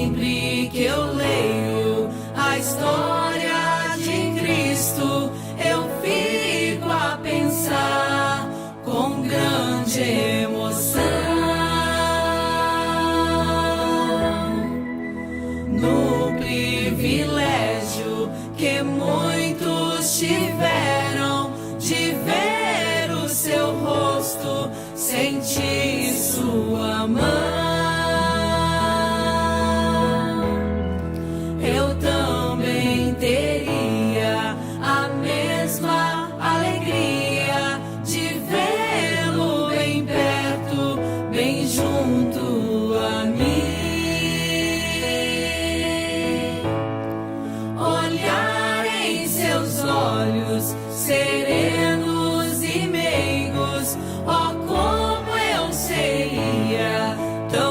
Sempre que eu leio a história de Cristo, eu fico a pensar com grande emoção no privilégio que muitos tiveram de ver o seu rosto, sentir sua mão. Eu também teria a mesma alegria de vê-lo bem perto, bem junto a mim. Olhar em seus olhos serenos e meigos, oh, como eu seria tão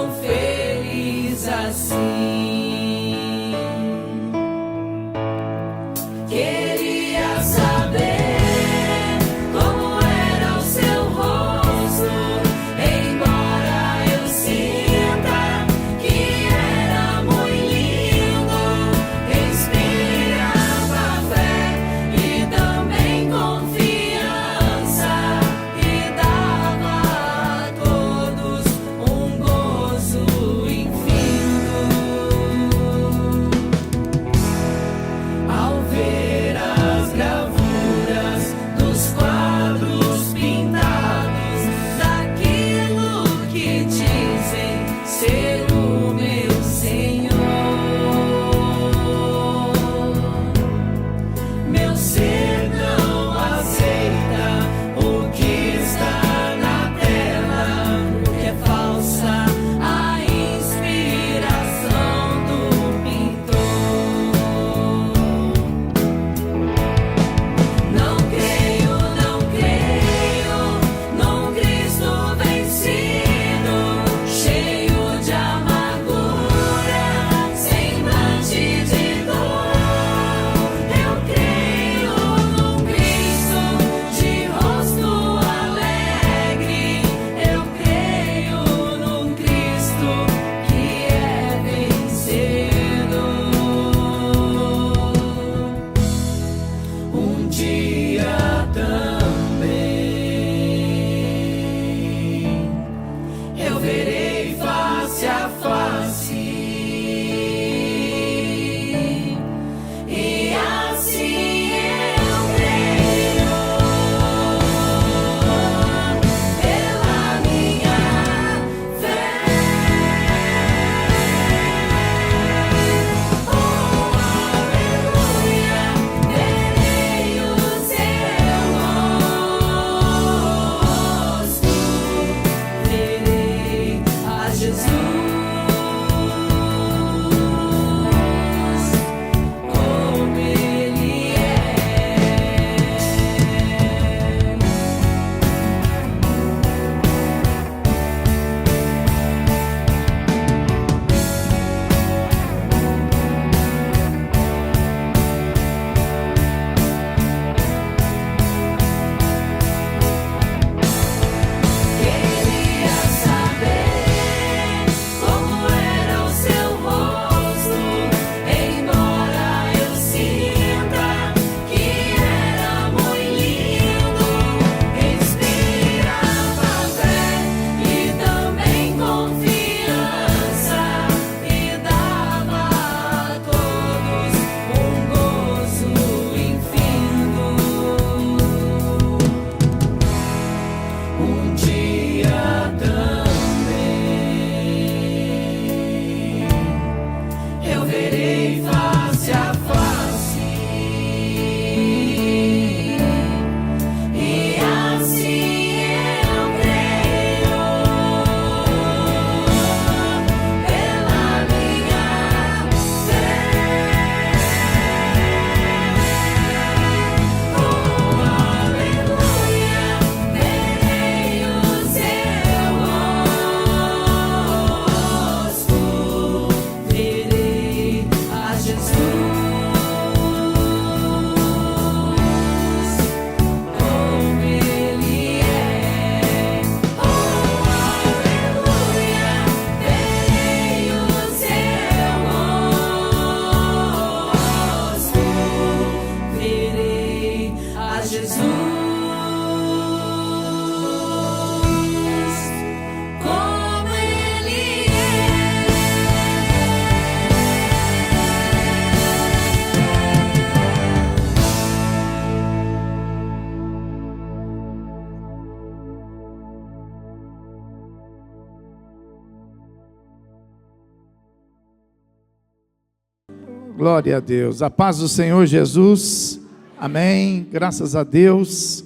Glória a Deus. A paz do Senhor Jesus. Amém. Graças a Deus.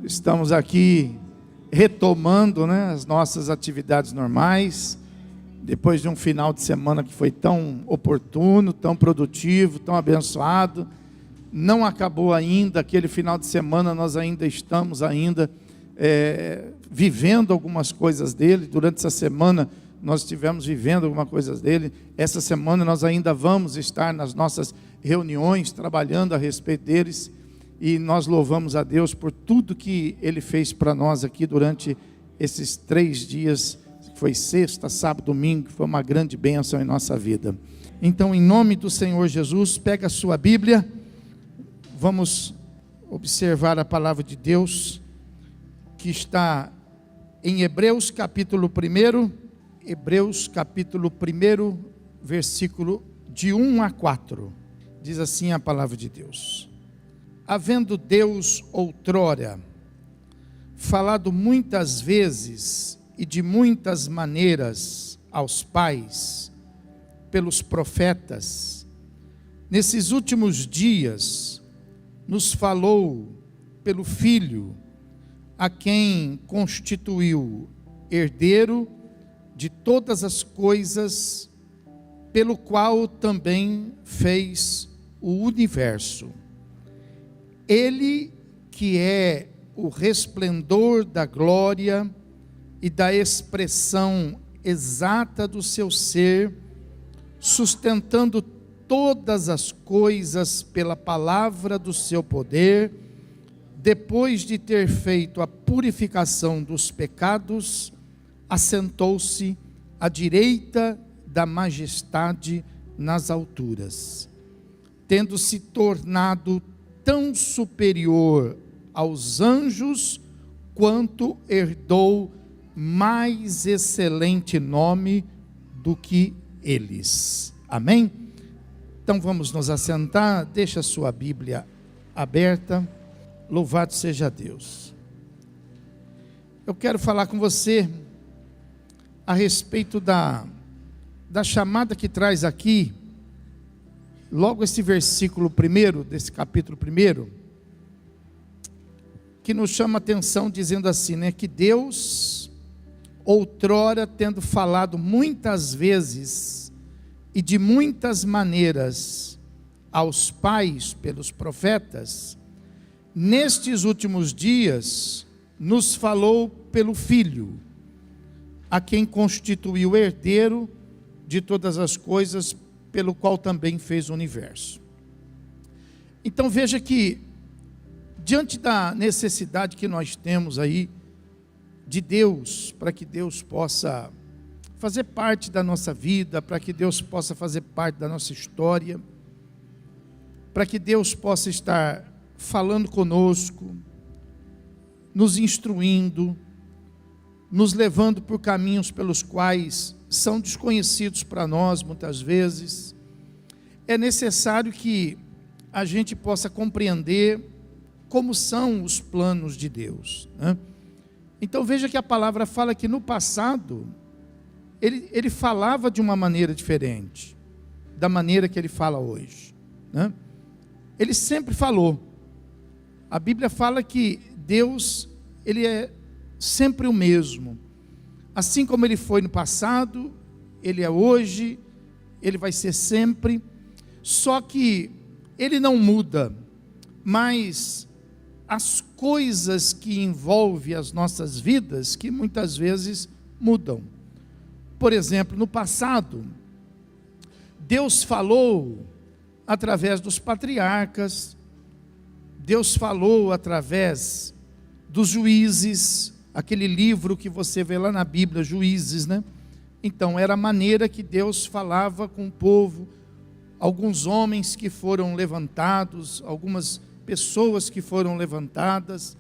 Estamos aqui retomando, as nossas atividades normais. Depois de um final de semana que foi tão oportuno, tão produtivo, tão abençoado. Não acabou ainda aquele final de semana, nós ainda estamos vivendo algumas coisas dele. Durante essa semana nós estivemos vivendo algumas coisas dele. Essa semana nós ainda vamos estar nas nossas reuniões, trabalhando a respeito deles. E nós louvamos a Deus por tudo que Ele fez para nós aqui durante esses 3 dias, que foi sexta, sábado, domingo, que foi uma grande bênção em nossa vida. Então, em nome do Senhor Jesus, pega a sua Bíblia, vamos observar a palavra de Deus, que está em Hebreus capítulo 1, Hebreus capítulo 1, versículo de 1 a 4, diz assim a palavra de Deus: havendo Deus outrora falado muitas vezes e de muitas maneiras aos pais, pelos profetas, nesses últimos dias nos falou pelo Filho, a quem constituiu herdeiro de todas as coisas, pelo qual também fez o universo. Ele que é o resplendor da glória e da expressão exata do seu ser, sustentando todas as coisas pela palavra do seu poder, depois de ter feito a purificação dos pecados, assentou-se à direita da majestade nas alturas, tendo se tornado tão superior aos anjos, quanto herdou mais excelente nome do que eles. Amém? Então vamos nos assentar, deixa a sua Bíblia aberta. Louvado seja Deus. Eu quero falar com você a respeito da chamada que traz aqui, logo esse versículo 1 desse capítulo 1, que nos chama a atenção dizendo assim, que Deus, outrora tendo falado muitas vezes e de muitas maneiras aos pais pelos profetas, nestes últimos dias nos falou pelo Filho, a quem constituiu herdeiro de todas as coisas, pelo qual também fez o universo. Então veja que, diante da necessidade que nós temos aí de Deus, para que Deus possa fazer parte da nossa vida, para que Deus possa fazer parte da nossa história, para que Deus possa estar falando conosco, nos instruindo, nos levando por caminhos pelos quais são desconhecidos para nós muitas vezes, é necessário que a gente possa compreender como são os planos de Deus, Então veja que a palavra fala que no passado ele falava de uma maneira diferente da maneira que ele fala hoje, Ele sempre falou. A Bíblia fala que Deus, Ele é sempre o mesmo. Assim como Ele foi no passado, Ele é hoje, Ele vai ser sempre. Só que Ele não muda, mas as coisas que envolvem as nossas vidas, que muitas vezes mudam. Por exemplo, no passado, Deus falou através dos patriarcas, Deus falou através dos juízes, aquele livro que você vê lá na Bíblia, Juízes, Então era a maneira que Deus falava com o povo, alguns homens que foram levantados, algumas pessoas que foram levantadas,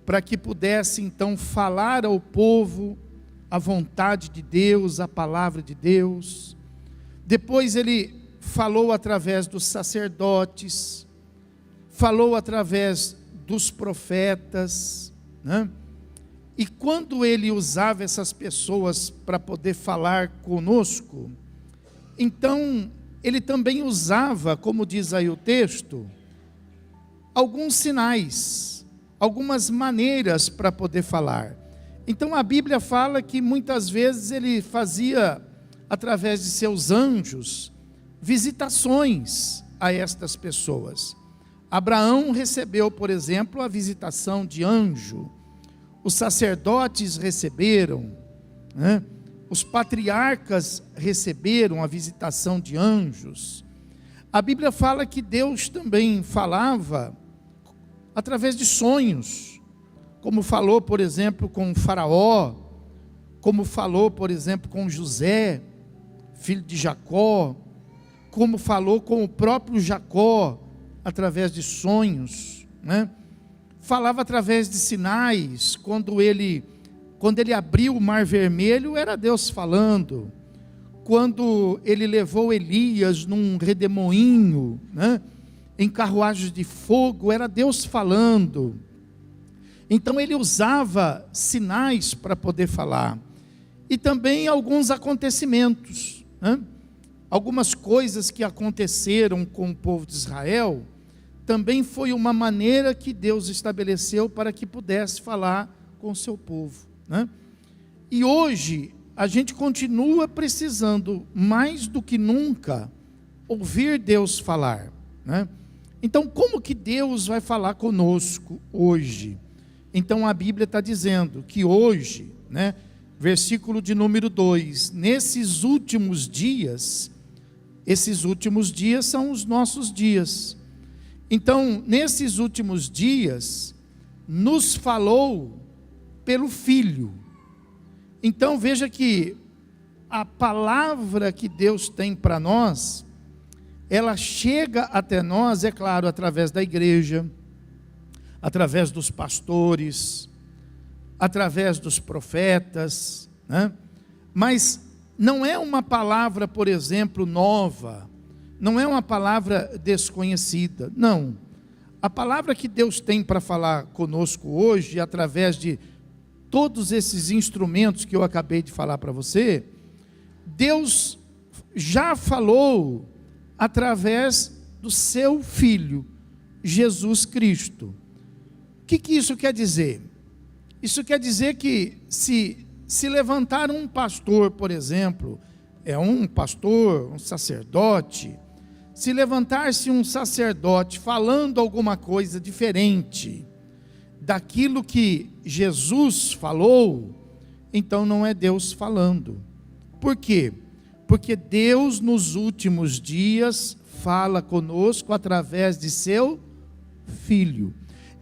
para que pudesse então falar ao povo a vontade de Deus, a palavra de Deus. Depois ele falou através dos sacerdotes, falou através dos profetas, E quando ele usava essas pessoas para poder falar conosco, então ele também usava, como diz aí o texto, alguns sinais, algumas maneiras para poder falar. Então a Bíblia fala que muitas vezes ele fazia, através de seus anjos, visitações a estas pessoas. Abraão recebeu, por exemplo, a visitação de anjo. Os sacerdotes receberam, né? Os patriarcas receberam a visitação de anjos. A Bíblia fala que Deus também falava através de sonhos, como falou, por exemplo, com Faraó, como falou, por exemplo, com José, filho de Jacó, como falou com o próprio Jacó, através de sonhos, né? Falava através de sinais. Quando ele abriu o mar vermelho, era Deus falando. Quando ele levou Elias num redemoinho, né, em carruagens de fogo, era Deus falando. Então ele usava sinais para poder falar. E também alguns acontecimentos, né? Algumas coisas que aconteceram com o povo de Israel, também foi uma maneira que Deus estabeleceu para que pudesse falar com o seu povo, né? E hoje a gente continua precisando, mais do que nunca, ouvir Deus falar, né? Então, como que Deus vai falar conosco hoje? Então a Bíblia está dizendo que hoje, né, versículo de número 2, nesses últimos dias, esses últimos dias são os nossos dias. Então, nesses últimos dias, nos falou pelo Filho. Então, veja que a palavra que Deus tem para nós, ela chega até nós, é claro, através da igreja, através dos pastores, através dos profetas, né? Mas não é uma palavra, por exemplo, nova, não é uma palavra desconhecida, não. A palavra que Deus tem para falar conosco hoje, através de todos esses instrumentos que eu acabei de falar para você, Deus já falou através do seu Filho, Jesus Cristo. O que isso quer dizer? Isso quer dizer que se levantar um pastor, por exemplo, um pastor, um sacerdote, se levantar-se um sacerdote falando alguma coisa diferente daquilo que Jesus falou, então não é Deus falando. Por quê? Porque Deus nos últimos dias fala conosco através de seu Filho.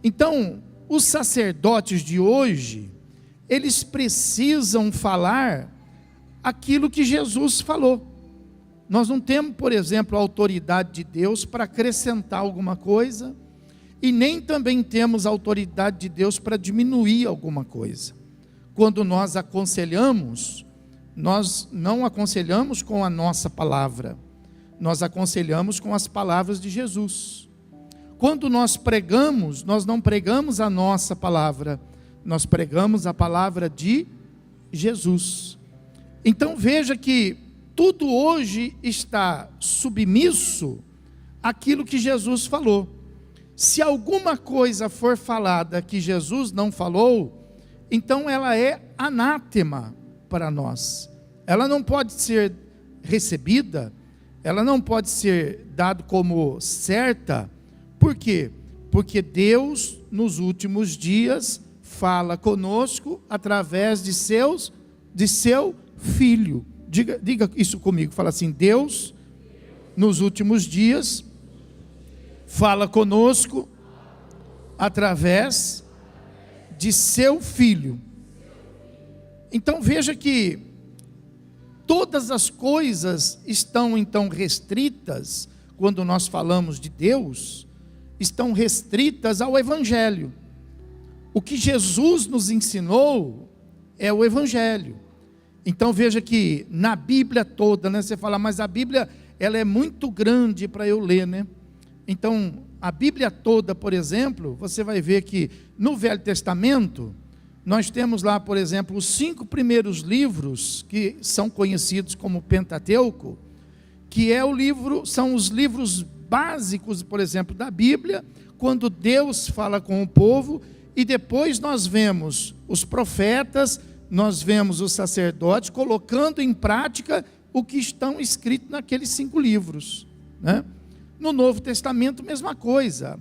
Então, os sacerdotes de hoje, eles precisam falar aquilo que Jesus falou. Nós não temos, por exemplo, a autoridade de Deus para acrescentar alguma coisa, e nem também temos a autoridade de Deus para diminuir alguma coisa. Quando nós aconselhamos, nós não aconselhamos com a nossa palavra, nós aconselhamos com as palavras de Jesus. Quando nós pregamos, nós não pregamos a nossa palavra, nós pregamos a palavra de Jesus. Então veja que tudo hoje está submisso àquilo que Jesus falou. Se alguma coisa for falada que Jesus não falou, então ela é anátema para nós. Ela não pode ser recebida, ela não pode ser dada como certa. Por quê? Porque Deus, nos últimos dias, fala conosco através de seu Filho. Diga isso comigo, fala assim: Deus, nos últimos dias, fala conosco através de seu Filho. Então veja que todas as coisas estão então restritas, quando nós falamos de Deus, estão restritas ao Evangelho. O que Jesus nos ensinou é o Evangelho. Então veja que na Bíblia toda, né, você fala, mas a Bíblia ela é muito grande para eu ler, né? Então a Bíblia toda, por exemplo, você vai ver que no Velho Testamento, nós temos lá, por exemplo, os 5 primeiros livros, que são conhecidos como Pentateuco, que é o livro, são os livros básicos, por exemplo, da Bíblia, quando Deus fala com o povo, e depois nós vemos os profetas, nós vemos os sacerdotes colocando em prática o que estão escritos naqueles 5 livros, né? No Novo Testamento, mesma coisa.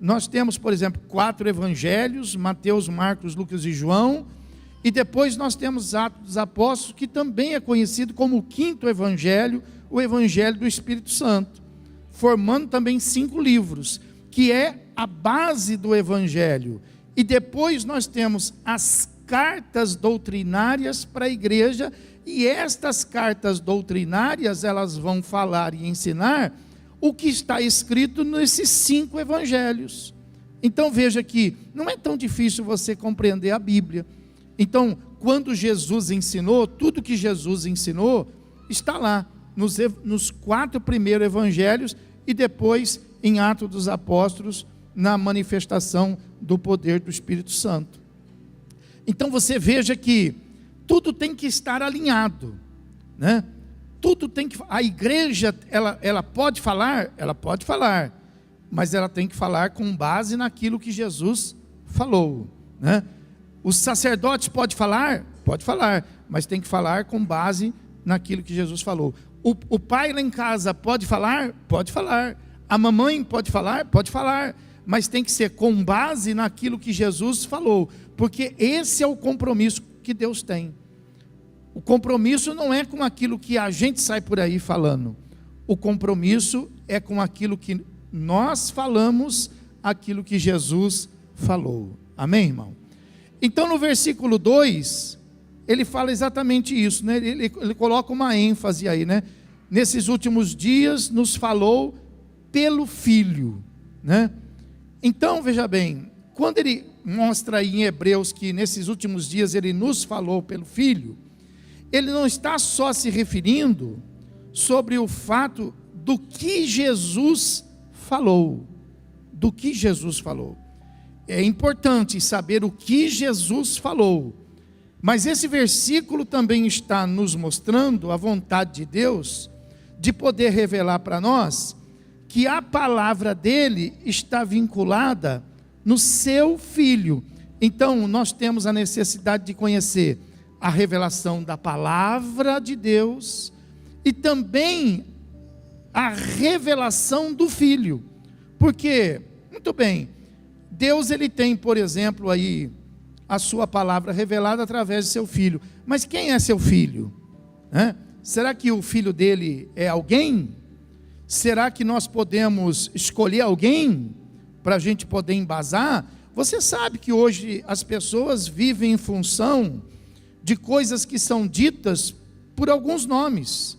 Nós temos, por exemplo, 4 evangelhos, Mateus, Marcos, Lucas e João, e depois nós temos Atos dos Apóstolos, que também é conhecido como o 5º evangelho, o Evangelho do Espírito Santo, formando também 5 livros, que é a base do evangelho. E depois nós temos as cartas doutrinárias para a igreja, e estas cartas doutrinárias, elas vão falar e ensinar o que está escrito nesses 5 evangelhos. Então veja que não é tão difícil você compreender a Bíblia. Então, quando Jesus ensinou, tudo que Jesus ensinou está lá nos 4 primeiros evangelhos, e depois em Atos dos Apóstolos, na manifestação do poder do Espírito Santo. Então você veja que tudo tem que estar alinhado, né? Tudo tem que, a igreja, ela pode falar, mas ela tem que falar com base naquilo que Jesus falou, né? Os sacerdotes pode falar, mas tem que falar com base naquilo que Jesus falou. O pai lá em casa pode falar, a mamãe pode falar, mas tem que ser com base naquilo que Jesus falou, porque esse é o compromisso que Deus tem. O compromisso não é com aquilo que a gente sai por aí falando, o compromisso é com aquilo que nós falamos, aquilo que Jesus falou. Amém, irmão? Então no versículo 2, ele fala exatamente isso, né? Ele coloca uma ênfase aí, né? Nesses últimos dias nos falou pelo Filho, né? Então veja bem, quando ele mostra aí em Hebreus que nesses últimos dias ele nos falou pelo Filho, ele não está só se referindo sobre o fato do que Jesus falou, É importante saber o que Jesus falou, mas esse versículo também está nos mostrando a vontade de Deus de poder revelar para nós que a palavra dele está vinculada no seu Filho. Então nós temos a necessidade de conhecer a revelação da palavra de Deus e também a revelação do Filho, porque, muito bem, Deus ele tem, por exemplo, aí a sua palavra revelada através de seu Filho, mas quem é seu Filho? Será que o Filho dele é alguém? Será que nós podemos escolher alguém para a gente poder embasar? Você sabe que hoje as pessoas vivem em função de coisas que são ditas por alguns nomes.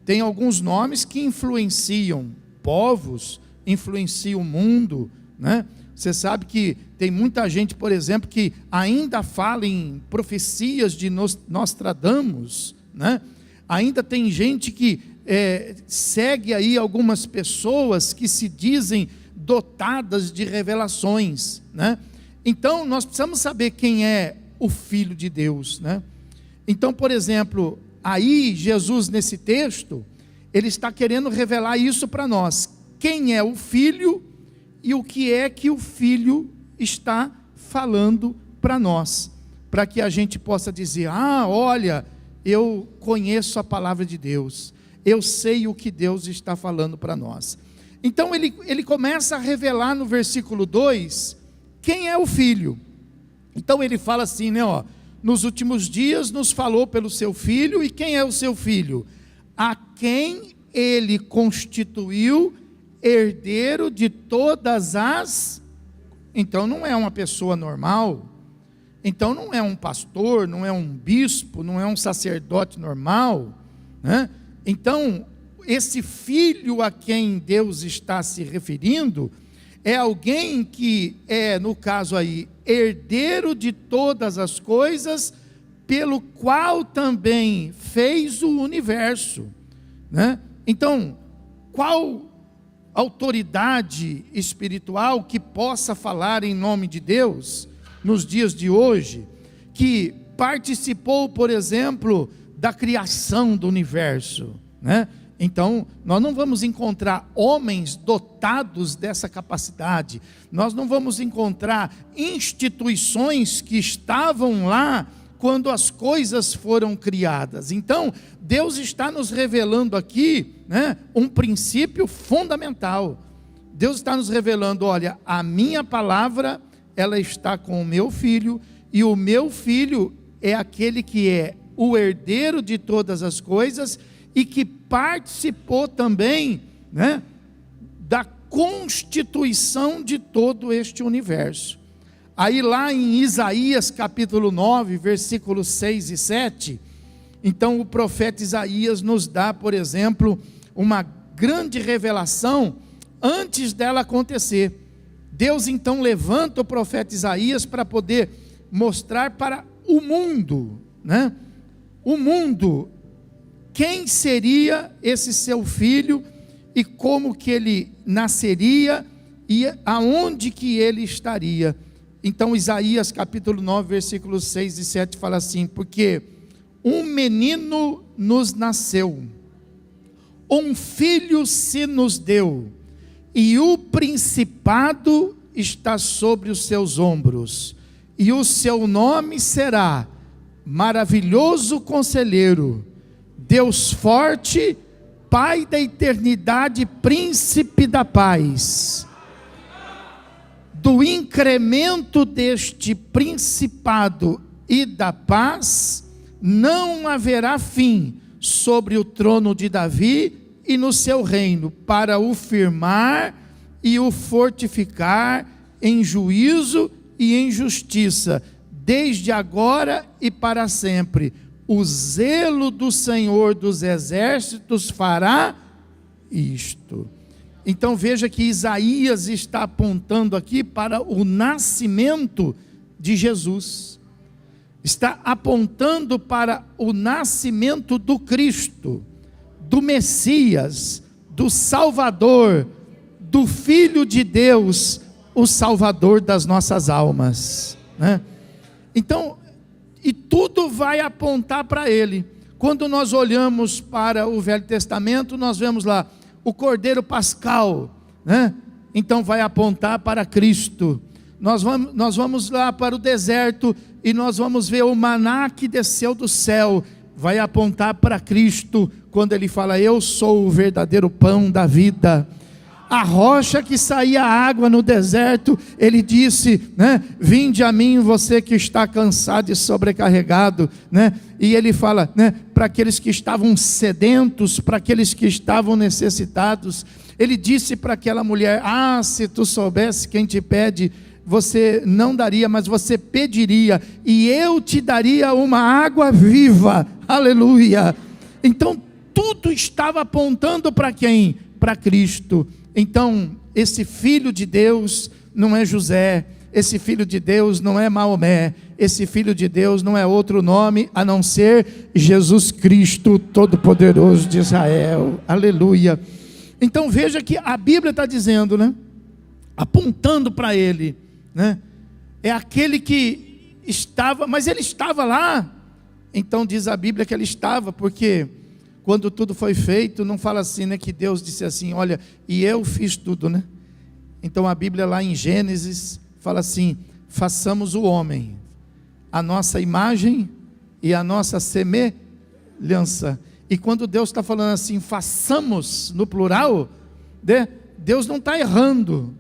Tem alguns nomes que influenciam povos, influenciam o mundo, né? Você sabe que tem muita gente, por exemplo, que ainda fala em profecias de Nostradamus, né? Ainda tem gente que segue aí algumas pessoas que se dizem dotadas de revelações, né? Então nós precisamos saber quem é o Filho de Deus, né? Então, por exemplo, aí Jesus nesse texto, ele está querendo revelar isso para nós, quem é o Filho e o que é que o Filho está falando para nós, para que a gente possa dizer, olha, eu conheço a palavra de Deus, eu sei o que Deus está falando para nós. Então ele começa a revelar no versículo 2, quem é o Filho. Então ele fala assim, né, nos últimos dias nos falou pelo seu Filho, e quem é o seu Filho? A quem ele constituiu herdeiro de todas as... Então não é uma pessoa normal, então não é um pastor, não é um bispo, não é um sacerdote normal, né? Então esse Filho a quem Deus está se referindo é alguém que é, no caso aí, herdeiro de todas as coisas, pelo qual também fez o universo, né? Então, qual autoridade espiritual que possa falar em nome de Deus, nos dias de hoje, que participou, por exemplo, da criação do universo, né? Então, nós não vamos encontrar homens dotados dessa capacidade, nós não vamos encontrar instituições que estavam lá quando as coisas foram criadas. Então, Deus está nos revelando aqui, né, um princípio fundamental. Deus está nos revelando, olha, a minha palavra, ela está com o meu filho, e o meu filho é aquele que é o herdeiro de todas as coisas, e que participou também, né, da constituição de todo este universo. Aí lá em Isaías capítulo 9, versículos 6 e 7, então o profeta Isaías nos dá, por exemplo, uma grande revelação antes dela acontecer. Deus então levanta o profeta Isaías para poder mostrar para o mundo, né? O mundo, quem seria esse seu filho e como que ele nasceria e aonde que ele estaria. Então Isaías capítulo 9, versículos 6 e 7 fala assim: porque um menino nos nasceu, um filho se nos deu, e o principado está sobre os seus ombros, e o seu nome será Maravilhoso Conselheiro, Deus Forte, Pai da Eternidade, Príncipe da Paz. Do incremento deste principado e da paz não haverá fim sobre o trono de Davi e no seu reino, para o firmar e o fortificar em juízo e em justiça, desde agora e para sempre. O zelo do Senhor dos exércitos fará isto. Então veja que Isaías está apontando aqui para o nascimento de Jesus, está apontando para o nascimento do Cristo, do Messias, do Salvador, do Filho de Deus, o Salvador das nossas almas, né? Então, e tudo vai apontar para Ele. Quando nós olhamos para o Velho Testamento, nós vemos lá o Cordeiro Pascal, né? Então vai apontar para Cristo. Nós vamos lá para o deserto e nós vamos ver o maná que desceu do céu, vai apontar para Cristo, quando Ele fala: eu sou o verdadeiro pão da vida. A rocha que saía água no deserto, Ele disse, né, vinde a mim você que está cansado e sobrecarregado, né? E Ele fala, né, para aqueles que estavam sedentos, para aqueles que estavam necessitados. Ele disse para aquela mulher: se tu soubesse quem te pede, você não daria, mas você pediria, e eu te daria uma água viva. Aleluia. Então tudo estava apontando para quem? Para Cristo. Então, esse Filho de Deus não é José, esse Filho de Deus não é Maomé, esse Filho de Deus não é outro nome a não ser Jesus Cristo, Todo-Poderoso de Israel. Aleluia. Então veja que a Bíblia está dizendo, né, apontando para Ele, né, é aquele que estava, mas Ele estava lá. Então diz a Bíblia que Ele estava, porque quando tudo foi feito, não fala assim, né, que Deus disse assim, olha, e eu fiz tudo, né? Então a Bíblia lá em Gênesis fala assim: façamos o homem a nossa imagem e a nossa semelhança. E quando Deus está falando assim, façamos no plural, né, Deus não está errando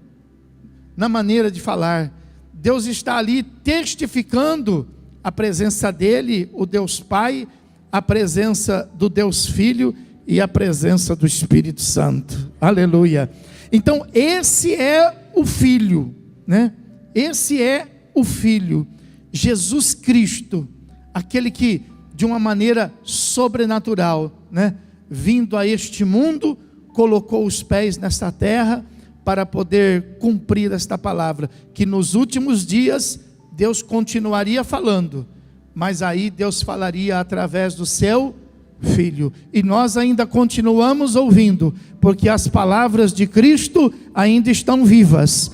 na maneira de falar. Deus está ali testificando a presença dEle, o Deus Pai, a presença do Deus Filho e a presença do Espírito Santo. Aleluia. Então esse é o Filho, né? Esse é o Filho, Jesus Cristo, aquele que de uma maneira sobrenatural, né, vindo a este mundo, colocou os pés nesta terra para poder cumprir esta palavra, que nos últimos dias Deus continuaria falando, mas aí Deus falaria através do seu Filho, e nós ainda continuamos ouvindo, porque as palavras de Cristo ainda estão vivas.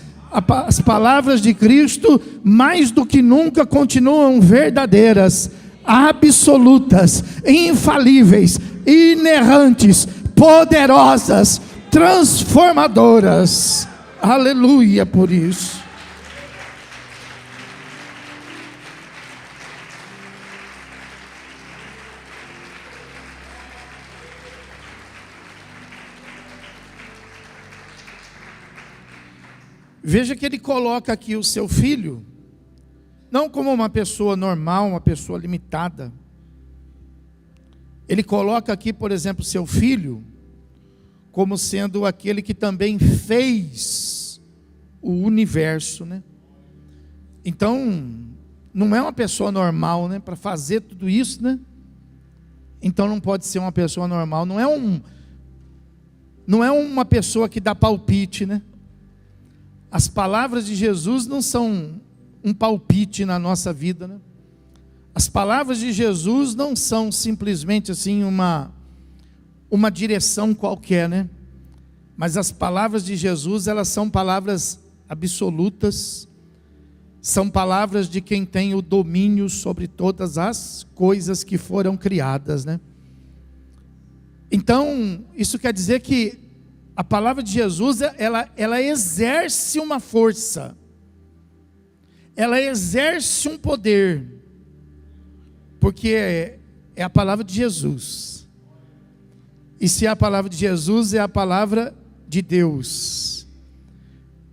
As palavras de Cristo mais do que nunca continuam verdadeiras, absolutas, infalíveis, inerrantes, poderosas, transformadoras. Aleluia por isso. Veja que ele coloca aqui o seu filho, não como uma pessoa normal, uma pessoa limitada. Ele coloca aqui, por exemplo, seu filho, como sendo aquele que também fez o universo, né? Então, não é uma pessoa normal, né? Para fazer tudo isso, né? Então não pode ser uma pessoa normal, não é uma pessoa que dá palpite, né? As palavras de Jesus não são um palpite na nossa vida, né? As palavras de Jesus não são simplesmente assim uma direção qualquer, né? Mas as palavras de Jesus, elas são palavras absolutas, são palavras de quem tem o domínio sobre todas as coisas que foram criadas, né? Então, isso quer dizer que a palavra de Jesus, ela exerce uma força, ela exerce um poder, porque é a palavra de Jesus, e se é a palavra de Jesus, é a palavra de Deus,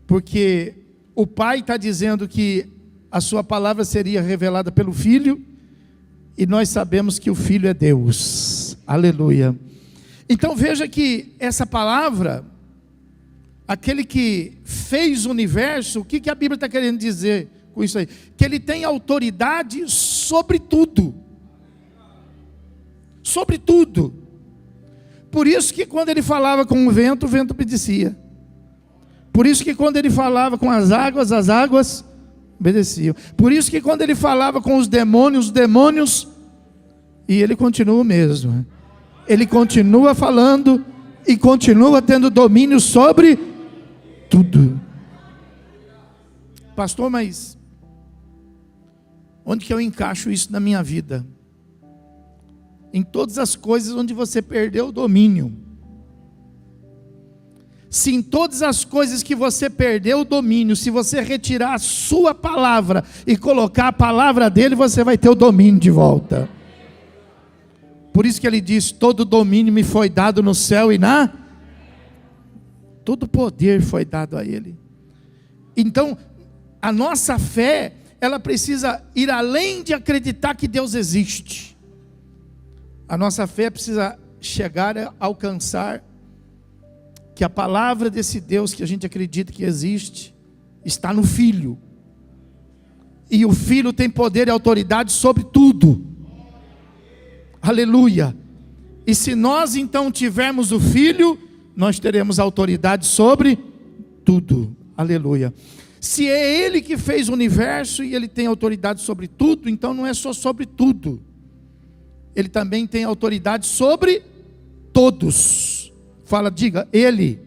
porque o Pai está dizendo que a sua palavra seria revelada pelo Filho, e nós sabemos que o Filho é Deus, aleluia. Então veja que essa palavra, aquele que fez o universo, o que a Bíblia está querendo dizer com isso aí? Que ele tem autoridade sobre tudo. Sobre tudo. Por isso que quando ele falava com o vento obedecia. Por isso que quando ele falava com as águas obedeciam. Por isso que quando ele falava com os demônios, e ele continua o mesmo. Ele continua falando e continua tendo domínio sobre tudo. Pastor, mas onde que eu encaixo isso na minha vida? Em todas as coisas onde você perdeu o domínio. Se em todas as coisas que você perdeu o domínio, se você retirar a sua palavra e colocar a palavra dele, você vai ter o domínio de volta. Por isso que ele diz, todo domínio me foi dado no céu e todo poder foi dado a ele. Então, a nossa fé, ela precisa ir além de acreditar que Deus existe. A nossa fé precisa chegar a alcançar que a palavra desse Deus que a gente acredita que existe, está no Filho. E o Filho tem poder e autoridade sobre tudo. Aleluia. E se nós então tivermos o Filho, nós teremos autoridade sobre tudo. Aleluia. Se é Ele que fez o universo e Ele tem autoridade sobre tudo, então não é só sobre tudo. Ele também tem autoridade sobre todos. Fala, diga, Ele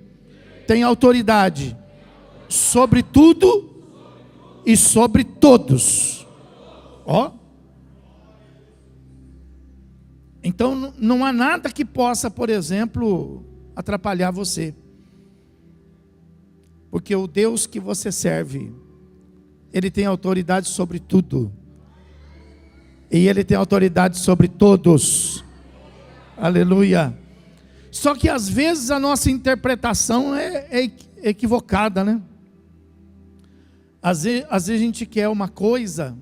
tem autoridade sobre tudo e sobre todos. Ó. Então não há nada que possa, por exemplo, atrapalhar você. Porque o Deus que você serve, Ele tem autoridade sobre tudo. E Ele tem autoridade sobre todos. Aleluia. Só que às vezes a nossa interpretação é equivocada, né? Às vezes a gente quer uma coisa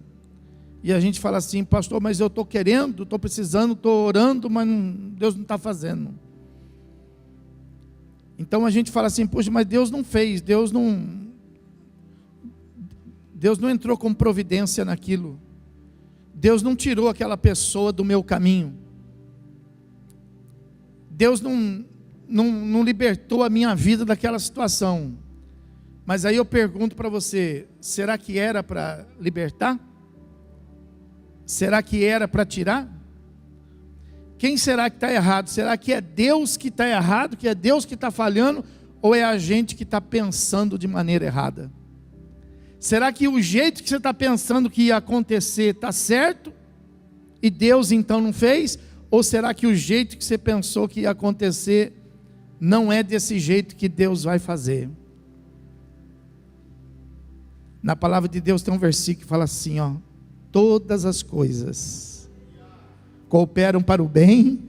e a gente fala assim, pastor, mas eu estou querendo, estou precisando, estou orando, mas Deus não está fazendo. Então a gente fala assim, poxa, mas Deus não fez, Deus não entrou com providência naquilo. Deus não tirou aquela pessoa do meu caminho. Deus não libertou a minha vida daquela situação. Mas aí eu pergunto para você, será que era para libertar? Será que era para tirar? Quem será que está errado? Será que é Deus que está errado, que é Deus que está falhando? Ou é a gente que está pensando de maneira errada? Será que o jeito que você está pensando que ia acontecer está certo? E Deus então não fez? Ou será que o jeito que você pensou que ia acontecer não é desse jeito que Deus vai fazer. Na palavra de Deus tem um versículo que fala assim, ó: todas as coisas cooperam para o bem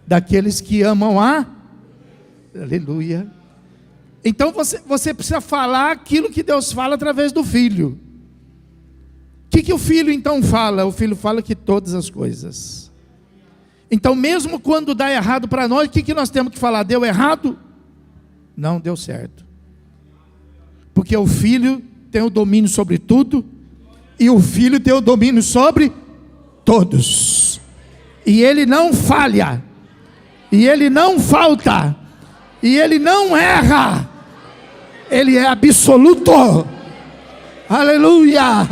daqueles que amam a... Aleluia. Então você precisa falar aquilo que Deus fala através do Filho. O que o Filho então fala? O Filho fala que todas as coisas. Então mesmo quando dá errado para nós, o que nós temos que falar? Deu errado? Não, deu certo. Porque o Filho tem o domínio sobre tudo, e o Filho tem o domínio sobre todos. E Ele não falha, e Ele não falta, e Ele não erra. Ele é absoluto. Aleluia.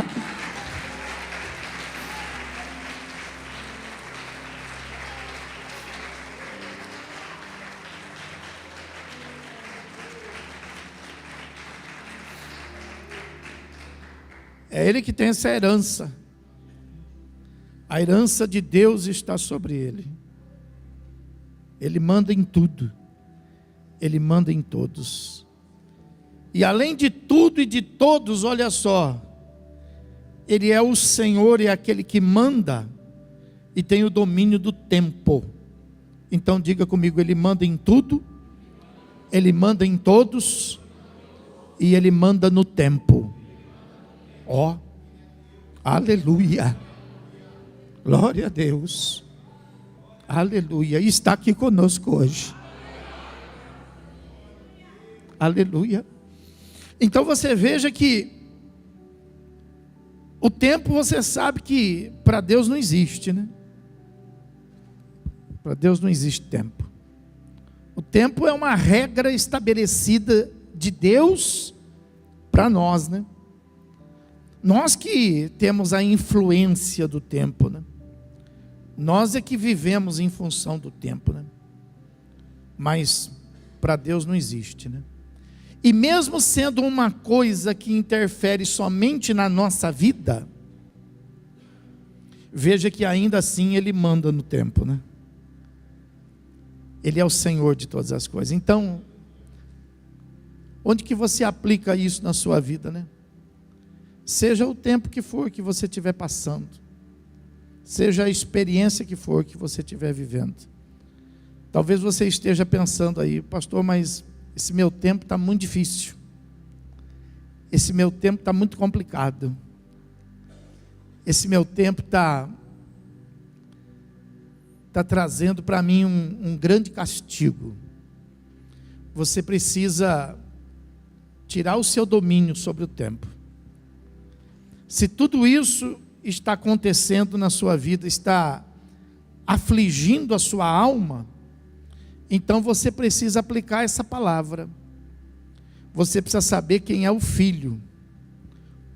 É Ele que tem essa herança. A herança de Deus está sobre Ele. Ele manda em tudo. Ele manda em todos. E além de tudo e de todos, olha só, Ele é o Senhor e é aquele que manda e tem o domínio do tempo. Então diga comigo: Ele manda em tudo, Ele manda em todos e Ele manda no tempo. Ó, aleluia, glória a Deus, aleluia, e está aqui conosco hoje, aleluia. Então você veja que o tempo, você sabe que para Deus não existe, né? Para Deus não existe tempo. O tempo é uma regra estabelecida de Deus para nós, né? Nós que temos a influência do tempo, né? Nós é que vivemos em função do tempo, né? Mas para Deus não existe, né? E mesmo sendo uma coisa que interfere somente na nossa vida, veja que ainda assim Ele manda no tempo, né? Ele é o Senhor de todas as coisas. Então, onde que você aplica isso na sua vida, né? Seja o tempo que for que você estiver passando, seja a experiência que for que você estiver vivendo. Talvez você esteja pensando aí: pastor, mas esse meu tempo está muito difícil, esse meu tempo está muito complicado, esse meu tempo está trazendo para mim um grande castigo. Você precisa tirar o seu domínio sobre o tempo. Se tudo isso está acontecendo na sua vida, está afligindo a sua alma, então você precisa aplicar essa palavra. Você precisa saber quem é o Filho.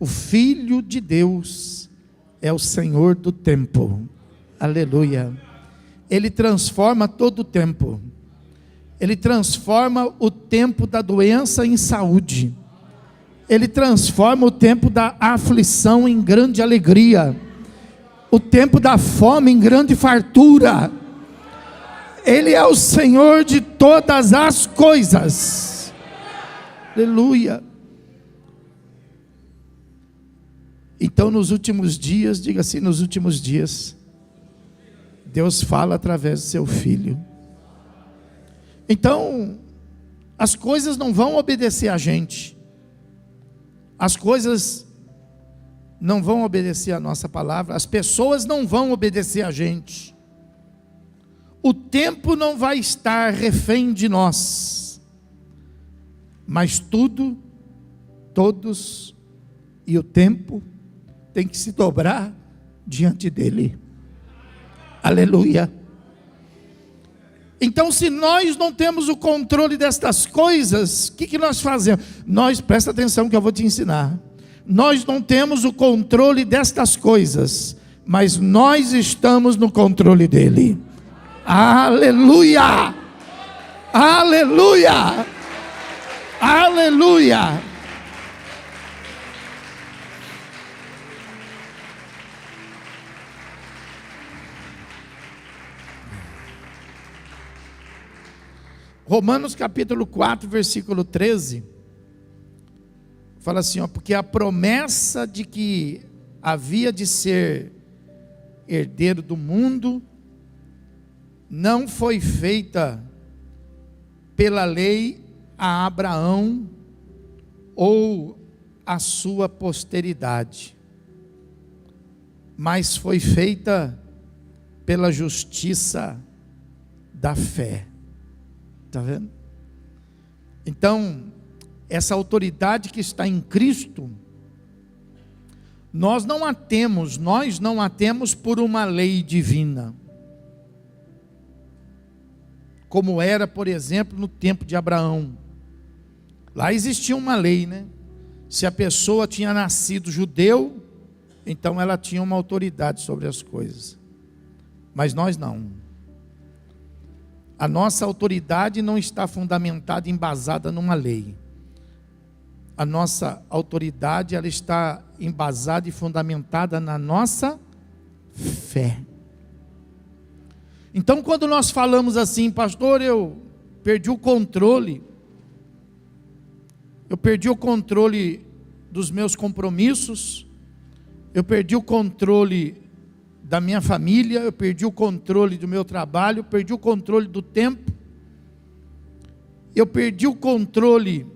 O Filho de Deus é o Senhor do tempo. Aleluia. Ele transforma todo o tempo. Ele transforma o tempo da doença em saúde. Ele transforma o tempo da aflição em grande alegria, o tempo da fome em grande fartura. Ele é o Senhor de todas as coisas. Aleluia. Então nos últimos dias, diga assim, nos últimos dias, Deus fala através do seu Filho. Então as coisas não vão obedecer a gente. As coisas não vão obedecer a nossa palavra, as pessoas não vão obedecer a gente, o tempo não vai estar refém de nós, mas tudo, todos e o tempo tem que se dobrar diante dele. Aleluia. Então, se nós não temos o controle destas coisas, o que nós fazemos? Presta atenção que eu vou te ensinar. Nós não temos o controle destas coisas, mas nós estamos no controle dele. Aleluia! Aleluia! Aleluia! Romanos capítulo 4, versículo 13, fala assim, ó, porque a promessa de que havia de ser herdeiro do mundo não foi feita pela lei a Abraão ou a sua posteridade, mas foi feita pela justiça da fé. Está vendo? Então, essa autoridade que está em Cristo, nós não a temos por uma lei divina, como era, por exemplo, no tempo de Abraão. Lá existia uma lei, né? Se a pessoa tinha nascido judeu, então ela tinha uma autoridade sobre as coisas. Mas nós não. A nossa autoridade não está fundamentada, embasada numa lei. A nossa autoridade, ela está embasada e fundamentada na nossa fé. Então, quando nós falamos assim, pastor, eu perdi o controle dos meus compromissos, eu perdi o controle da minha família, eu perdi o controle do meu trabalho, eu perdi o controle do tempo, eu perdi o controle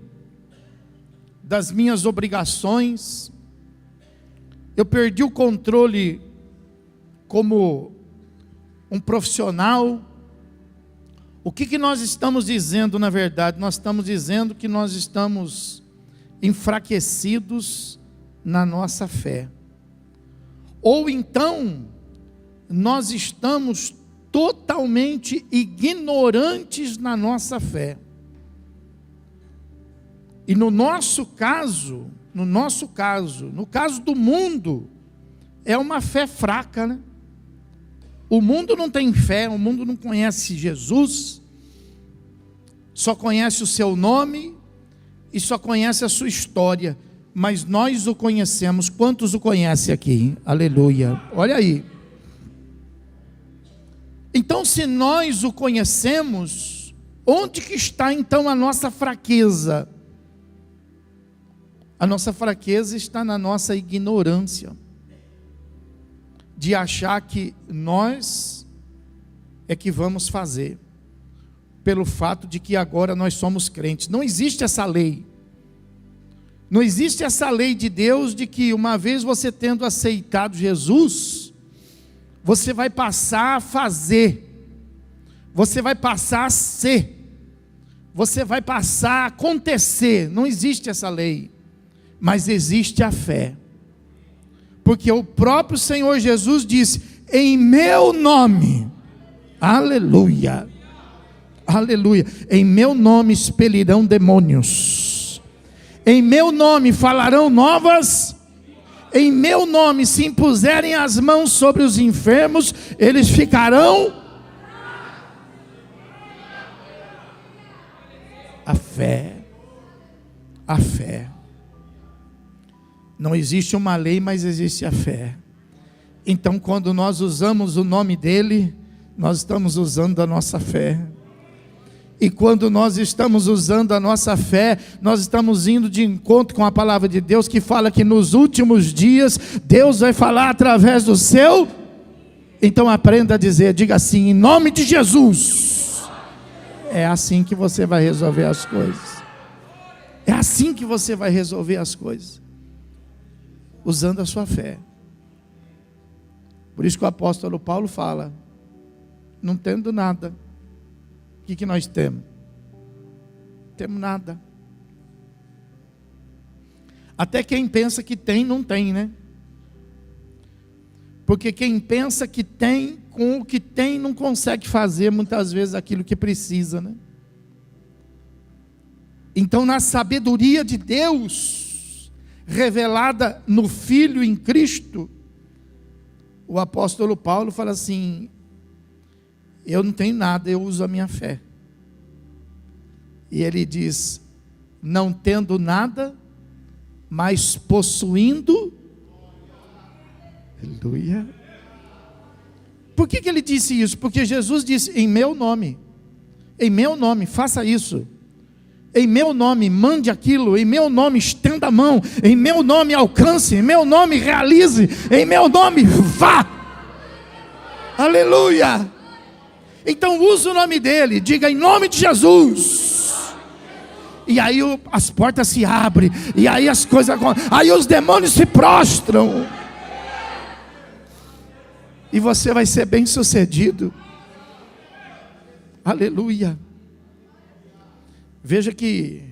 das minhas obrigações, eu perdi o controle como um profissional. O que nós estamos dizendo na verdade? Nós estamos dizendo que nós estamos enfraquecidos na nossa fé, ou então nós estamos totalmente ignorantes na nossa fé. E no caso do mundo, é uma fé fraca, né? O mundo não tem fé, o mundo não conhece Jesus, só conhece o seu nome e só conhece a sua história, mas nós o conhecemos. Quantos o conhecem aqui? Aleluia, olha aí. Então, se nós o conhecemos, onde que está então a nossa fraqueza? A nossa fraqueza está na nossa ignorância, de achar que nós é que vamos fazer, pelo fato de que agora nós somos crentes. Não existe essa lei, não existe essa lei de Deus, de que uma vez você tendo aceitado Jesus, você vai passar a fazer, você vai passar a ser, você vai passar a acontecer. Não existe essa lei, mas existe a fé, porque o próprio Senhor Jesus disse, em meu nome, aleluia, aleluia, em meu nome expelirão demônios, em meu nome falarão novas, em meu nome se impuserem as mãos sobre os enfermos, eles ficarão. A fé, a fé. Não existe uma lei, mas existe a fé. Então, quando nós usamos o nome dele, nós estamos usando a nossa fé. E quando nós estamos usando a nossa fé, nós estamos indo de encontro com a palavra de Deus, que fala que nos últimos dias, Deus vai falar através do seu. Então aprenda a dizer, diga assim, em nome de Jesus. É assim que você vai resolver as coisas. É assim que você vai resolver as coisas, usando a sua fé. Por isso que o apóstolo Paulo fala, não tendo nada, o que nós temos? Temos nada. Até quem pensa que tem, não tem, né? Porque quem pensa que tem, com o que tem, não consegue fazer muitas vezes aquilo que precisa, né? Então, na sabedoria de Deus, revelada no Filho em Cristo, o apóstolo Paulo fala assim, eu não tenho nada, eu uso a minha fé. E ele diz, não tendo nada, mas possuindo. Aleluia. Por que ele disse isso? Porque Jesus disse, em meu nome. Em meu nome, faça isso. Em meu nome, mande aquilo. Em meu nome, estenda a mão. Em meu nome, alcance. Em meu nome, realize. Em meu nome, vá. Aleluia. Então use o nome dele. Diga em nome de Jesus. E aí as portas se abrem. E aí as coisas acontecem. Aí os demônios se prostram. E você vai ser bem sucedido. Aleluia. Veja que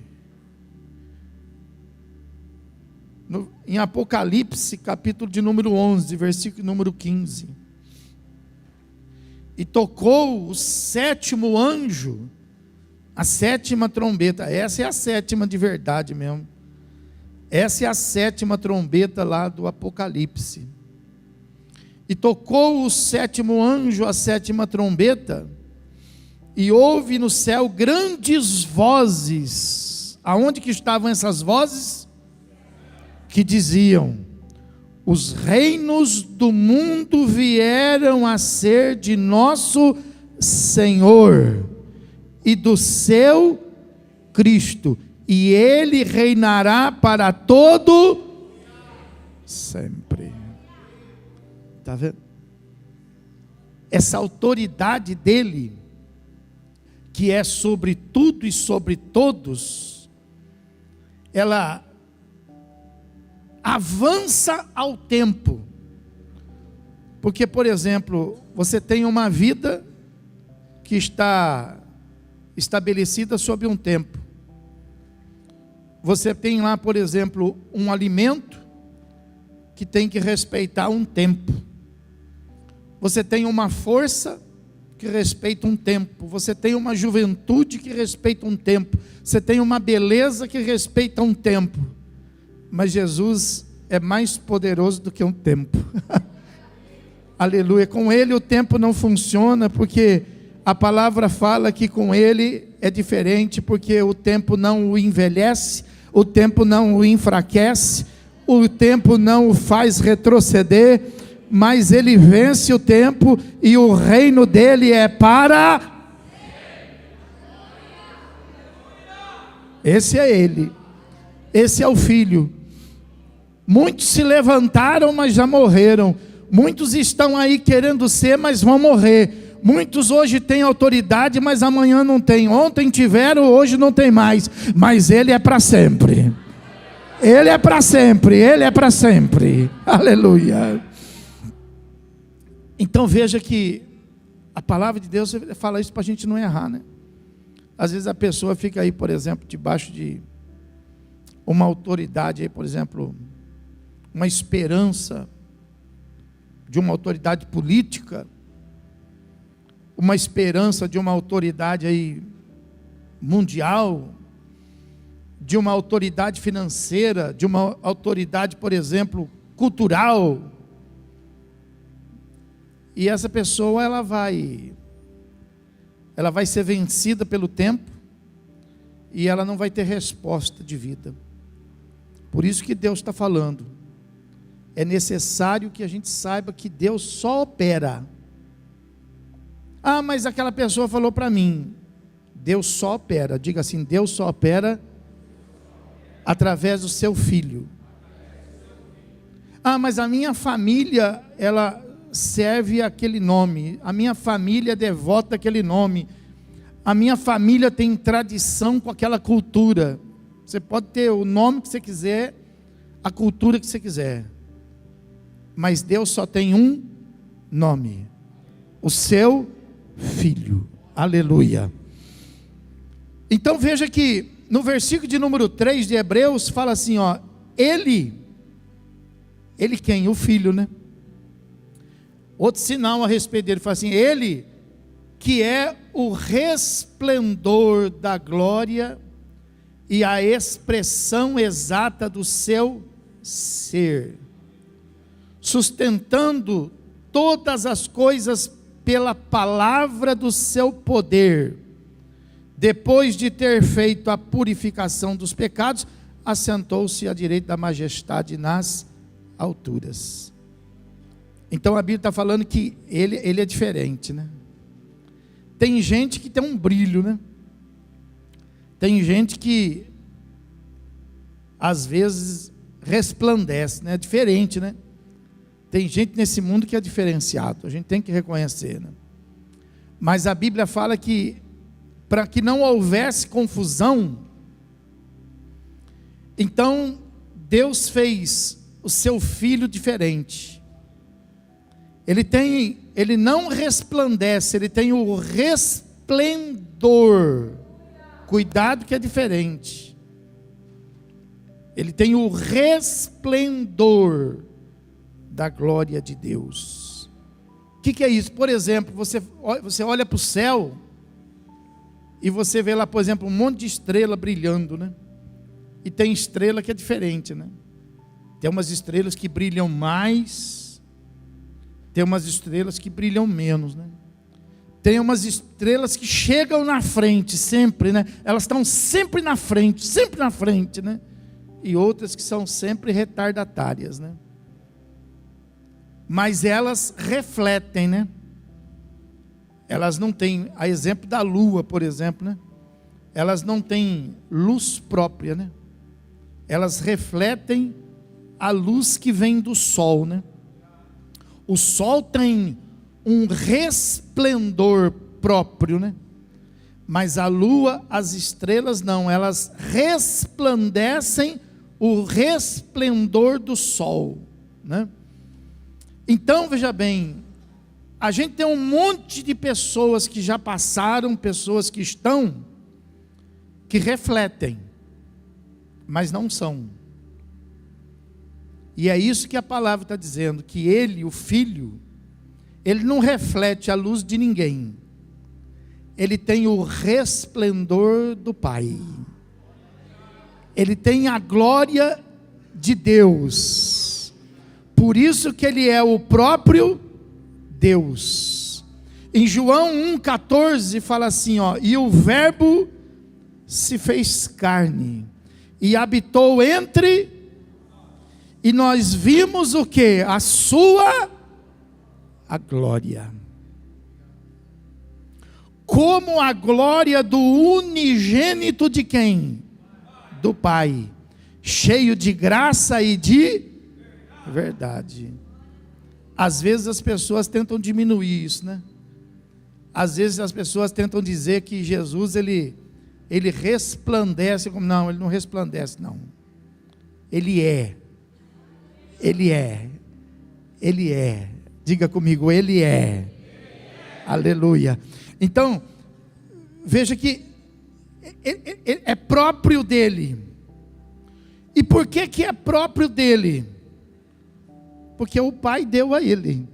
em Apocalipse, capítulo de número 11, versículo número 15. E tocou o sétimo anjo, a sétima trombeta. Essa é a sétima de verdade mesmo. Essa é a sétima trombeta lá do Apocalipse. E tocou o sétimo anjo, a sétima trombeta. E houve no céu grandes vozes. Aonde que estavam essas vozes? Que diziam: os reinos do mundo vieram a ser de nosso Senhor e do seu Cristo, e ele reinará para todo sempre. Está vendo? Essa autoridade dele, que é sobre tudo e sobre todos, ela avança ao tempo. Porque, por exemplo, você tem uma vida que está estabelecida sobre um tempo. Você tem lá, por exemplo, um alimento que tem que respeitar um tempo. Você tem uma força que respeita um tempo. Você tem uma juventude que respeita um tempo. Você tem uma beleza que respeita um tempo. Mas Jesus é mais poderoso do que um tempo. Aleluia. Com ele o tempo não funciona, porque a palavra fala que com ele é diferente, porque o tempo não o envelhece, o tempo não o enfraquece, o tempo não o faz retroceder, mas ele vence o tempo, e o reino dele é para... Esse é ele, esse é o Filho. Muitos se levantaram, mas já morreram. Muitos estão aí querendo ser, mas vão morrer. Muitos hoje têm autoridade, mas amanhã não tem. Ontem tiveram, hoje não tem mais. Mas ele é para sempre. Ele é para sempre, ele é para sempre. Aleluia. Então veja que a palavra de Deus fala isso para a gente não errar, né? Às vezes a pessoa fica aí, por exemplo, debaixo de uma autoridade aí, por exemplo, uma esperança de uma autoridade política, uma esperança de uma autoridade aí mundial, de uma autoridade financeira, de uma autoridade, por exemplo, cultural. E essa pessoa ela vai ser vencida pelo tempo, e ela não vai ter resposta de vida. Por isso que Deus está falando, é necessário que a gente saiba que Deus só opera. Ah, mas aquela pessoa falou para mim. Deus só opera, diga assim: Deus só opera através do seu Filho. Ah, mas a minha família, ela serve aquele nome, a minha família é devota aquele nome, a minha família tem tradição com aquela cultura. Você pode ter o nome que você quiser, a cultura que você quiser, mas Deus só tem um nome: o seu Filho. Aleluia. Então veja que no versículo de número 3 de Hebreus fala assim, ó, ele quem? O Filho, né? Outro sinal a respeito dele, fala assim: ele que é o resplendor da glória e a expressão exata do seu ser, sustentando todas as coisas pela palavra do seu poder, depois de ter feito a purificação dos pecados, assentou-se à direita da majestade nas alturas. Então a Bíblia está falando que ele é diferente, né? Tem gente que tem um brilho, né? Tem gente que às vezes resplandece, né? É diferente, né? Tem gente nesse mundo que é diferenciado, a gente tem que reconhecer, né? Mas a Bíblia fala que para que não houvesse confusão, então Deus fez o seu filho diferente. Ele não resplandece, ele tem o resplendor. Cuidado que é diferente. Ele tem o resplendor da glória de Deus. O que é isso? Por exemplo, você olha para o céu e você vê lá, por exemplo, um monte de estrela brilhando, né? E tem estrela que é diferente, né? Tem umas estrelas que brilham mais, tem umas estrelas que brilham menos, né? Tem umas estrelas que chegam na frente sempre, né? Elas estão sempre na frente, né? E outras que são sempre retardatárias, né? Mas elas refletem, né? Elas não têm, a exemplo da lua, por exemplo, né? Elas não têm luz própria, né? Elas refletem a luz que vem do sol, né? O sol tem um resplendor próprio, né? Mas a lua, as estrelas não, elas resplandecem o resplendor do sol, né? Então, veja bem, a gente tem um monte de pessoas que já passaram, pessoas que estão, que refletem, mas não são. E é isso que a palavra está dizendo, que ele, o Filho, ele não reflete a luz de ninguém. Ele tem o resplendor do Pai. Ele tem a glória de Deus. Por isso que ele é o próprio Deus. Em João 1,14 fala assim, ó: e o verbo se fez carne e habitou entre, e nós vimos o que? A sua glória. Como a glória do unigênito de quem? Do Pai, cheio de graça e de verdade. Às vezes as pessoas tentam diminuir isso, né? Às vezes as pessoas tentam dizer que Jesus, ele resplandece, como não, ele não resplandece, não. Ele é. Diga comigo, ele é. Aleluia. Então, veja que é próprio dele. E por que é próprio dele? Porque o Pai deu a ele.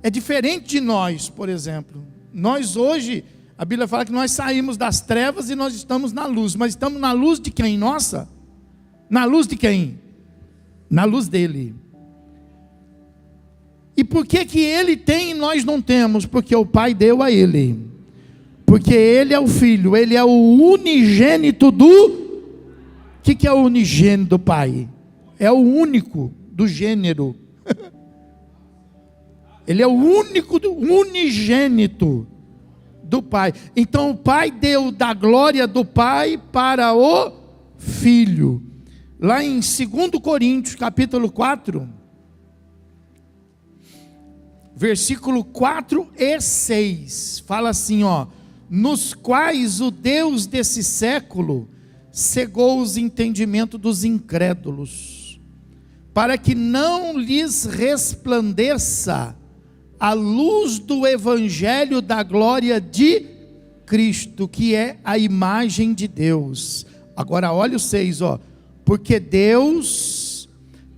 É diferente de nós, por exemplo. Nós hoje, a Bíblia fala que nós saímos das trevas e nós estamos na luz. Mas estamos na luz de quem? Nossa? Na luz de quem? Na luz dele. E por que ele tem e nós não temos? Porque o Pai deu a ele. Porque ele é o Filho, ele é o unigênito do... O que é o unigênito do Pai? É o único do gênero. Ele é o único, unigênito do Pai. Então o Pai deu da glória do Pai para o Filho. Lá em 2 Coríntios, capítulo 4, versículo 4 e 6, fala assim, ó: nos quais o Deus desse século cegou os entendimentos dos incrédulos, para que não lhes resplandeça a luz do evangelho da glória de Cristo, que é a imagem de Deus. Agora olha o 6, ó: porque Deus,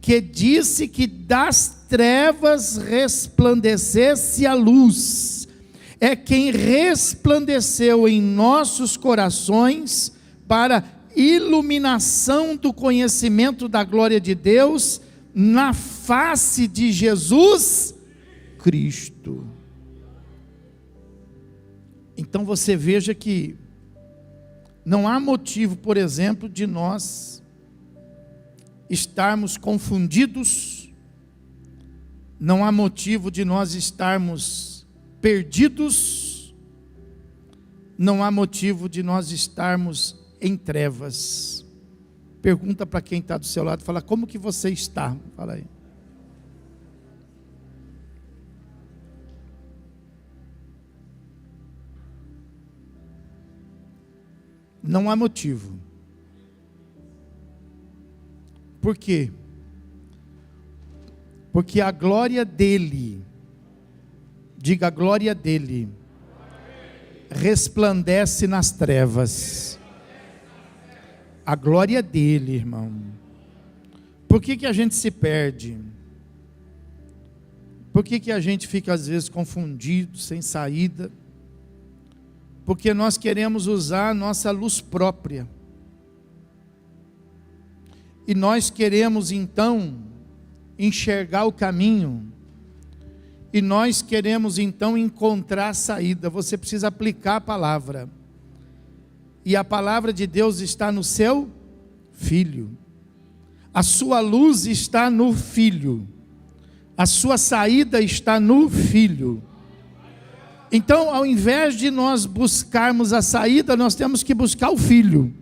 que disse que das trevas resplandecesse a luz, é quem resplandeceu em nossos corações para iluminação do conhecimento da glória de Deus na face de Jesus Cristo. Então você veja que não há motivo, por exemplo, de nós estarmos confundidos, não há motivo de nós estarmos perdidos, não há motivo de nós estarmos em trevas. Pergunta para quem está do seu lado, fala, como que você está? Fala aí. Não há motivo. Por quê? Porque a glória dele, diga a glória dele, resplandece nas trevas. A glória dele, irmão. Por que a gente se perde? Por que a gente fica às vezes confundido, sem saída? Porque nós queremos usar a nossa luz própria. E nós queremos então enxergar o caminho. E nós queremos então encontrar a saída. Você precisa aplicar a palavra. E a palavra de Deus está no seu Filho. A sua luz está no Filho. A sua saída está no Filho. Então, ao invés de nós buscarmos a saída, nós temos que buscar o Filho.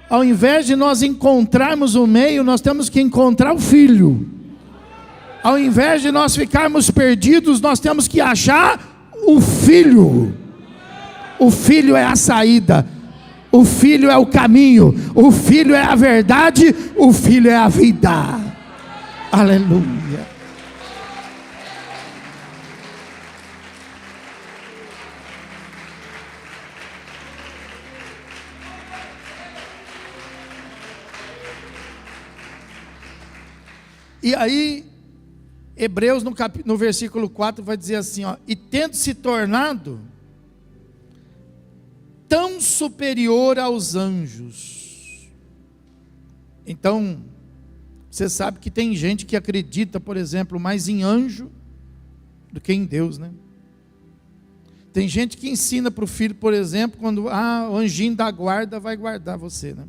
Ao invés de nós encontrarmos o meio, nós temos que encontrar o Filho. Ao invés de nós ficarmos perdidos, nós temos que achar o Filho. O Filho é a saída. O Filho é o caminho. O Filho é a verdade. O Filho é a vida. Aleluia. E aí, Hebreus no versículo 4 vai dizer assim, ó, e tendo se tornado tão superior aos anjos. Então, você sabe que tem gente que acredita, por exemplo, mais em anjo do que em Deus, né? Tem gente que ensina para o filho, por exemplo, quando o anjinho da guarda vai guardar você, né?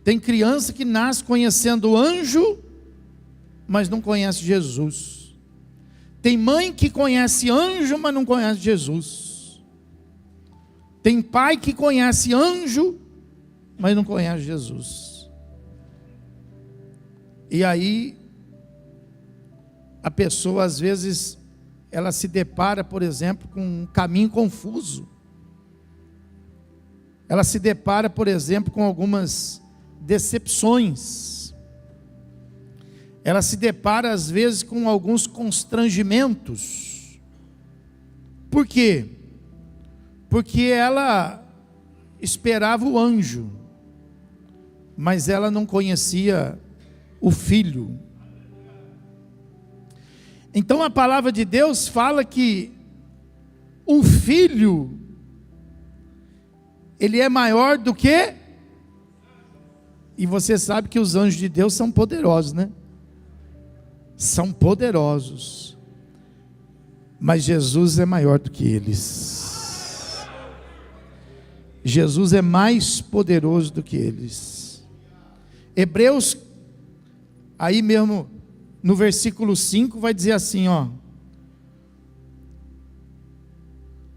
Tem criança que nasce conhecendo o anjo, mas não conhece Jesus. Tem mãe que conhece anjo, mas não conhece Jesus. Tem pai que conhece anjo, mas não conhece Jesus. E aí, a pessoa às vezes, ela se depara, por exemplo, com um caminho confuso. Ela se depara, por exemplo, com algumas decepções. Ela se depara às vezes com alguns constrangimentos. Por quê? Porque ela esperava o anjo, mas ela não conhecia o Filho. Então a palavra de Deus fala que o Filho, ele é maior do que... E você sabe que os anjos de Deus são poderosos, né? São poderosos, mas Jesus é maior do que eles. Jesus é mais poderoso do que eles. Hebreus, aí mesmo no versículo 5 vai dizer assim, ó: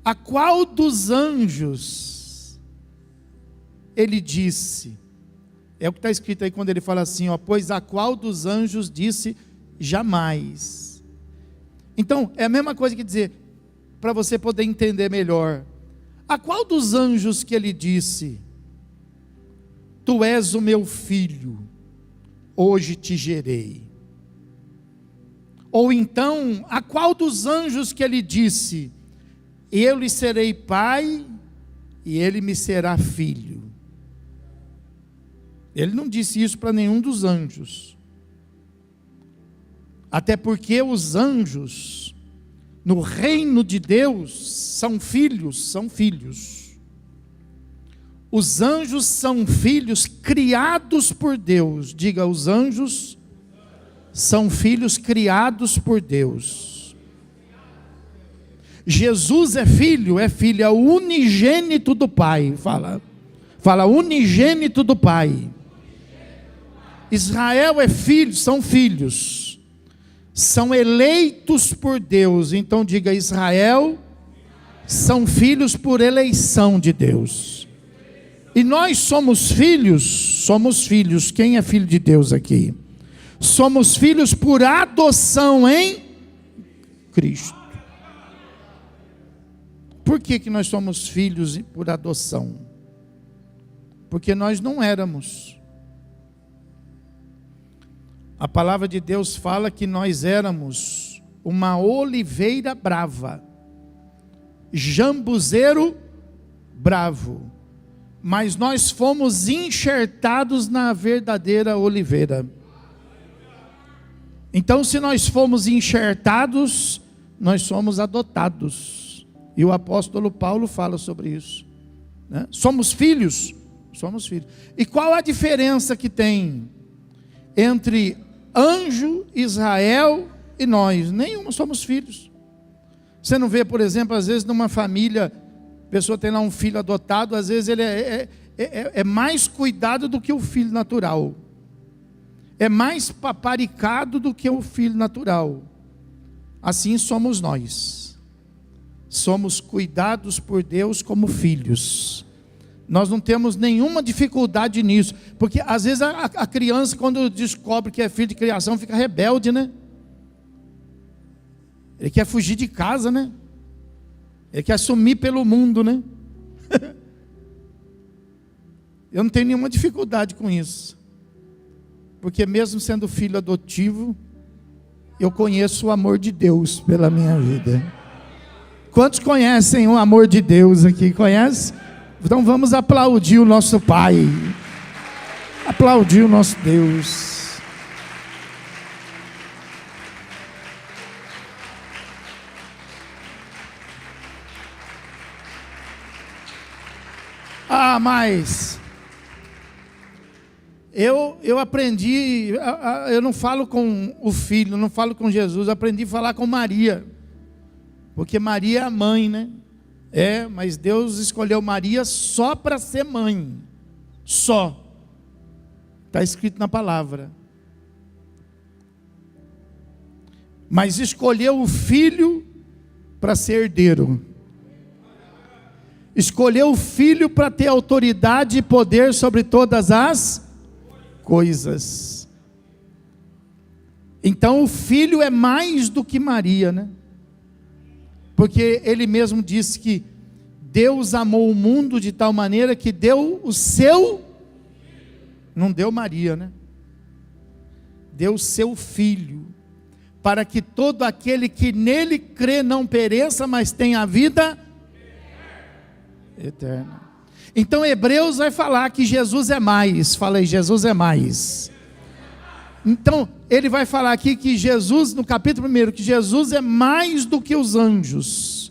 a qual dos anjos ele disse? É o que está escrito aí quando ele fala assim, ó, pois a qual dos anjos disse jamais. Então, é a mesma coisa que dizer, para você poder entender melhor, a qual dos anjos que ele disse, tu és o meu filho, hoje te gerei? Ou então, a qual dos anjos que ele disse, eu lhe serei pai, e ele me será filho? Ele não disse isso para nenhum dos anjos. Até porque os anjos, no reino de Deus, são filhos, Os anjos são filhos criados por Deus. Diga, os anjos são filhos criados por Deus. Jesus é filho, é o unigênito do Pai. Fala unigênito do Pai. Israel é filho, são filhos. são eleitos por Deus. Então diga: Israel são filhos por eleição de Deus. E nós somos filhos. Quem é filho de Deus aqui? Somos filhos por adoção em Cristo. Por que nós somos filhos por adoção? Porque nós não éramos. A palavra de Deus fala que nós éramos uma oliveira brava, jambuzeiro bravo, mas nós fomos enxertados na verdadeira oliveira. Então, se nós fomos enxertados, nós somos adotados. E o apóstolo Paulo fala sobre isso, né? Somos filhos. E qual a diferença que tem entre anjo, Israel e nós? Nenhuma, somos filhos. Você não vê, por exemplo, às vezes numa família, a pessoa tem lá um filho adotado, às vezes ele é mais cuidado do que o filho natural. É mais paparicado do que o filho natural. Assim somos nós. Somos cuidados por Deus como filhos. Nós não temos nenhuma dificuldade nisso. Porque às vezes a criança, quando descobre que é filho de criação, fica rebelde, né? Ele quer fugir de casa, né? Ele quer sumir pelo mundo, né? Eu não tenho nenhuma dificuldade com isso. Porque mesmo sendo filho adotivo, eu conheço o amor de Deus pela minha vida. Quantos conhecem o amor de Deus aqui? Conhece? Então vamos aplaudir o nosso Pai. Aplaudir o nosso Deus. Mas eu aprendi, eu não falo com o filho, não falo com Jesus, aprendi a falar com Maria, porque Maria é a mãe, né? Mas Deus escolheu Maria só para ser mãe, só, está escrito na palavra, mas escolheu o filho para ser herdeiro, escolheu o filho para ter autoridade e poder sobre todas as coisas. Então o filho é mais do que Maria, né? Porque ele mesmo disse que Deus amou o mundo de tal maneira que deu o seu, não deu Maria, né? Deu o seu filho, para que todo aquele que nele crê não pereça, mas tenha a vida eterna. Então Hebreus vai falar que Jesus é mais. Falei, Jesus é mais. Então ele vai falar aqui que Jesus, no capítulo 1, que Jesus é mais do que os anjos.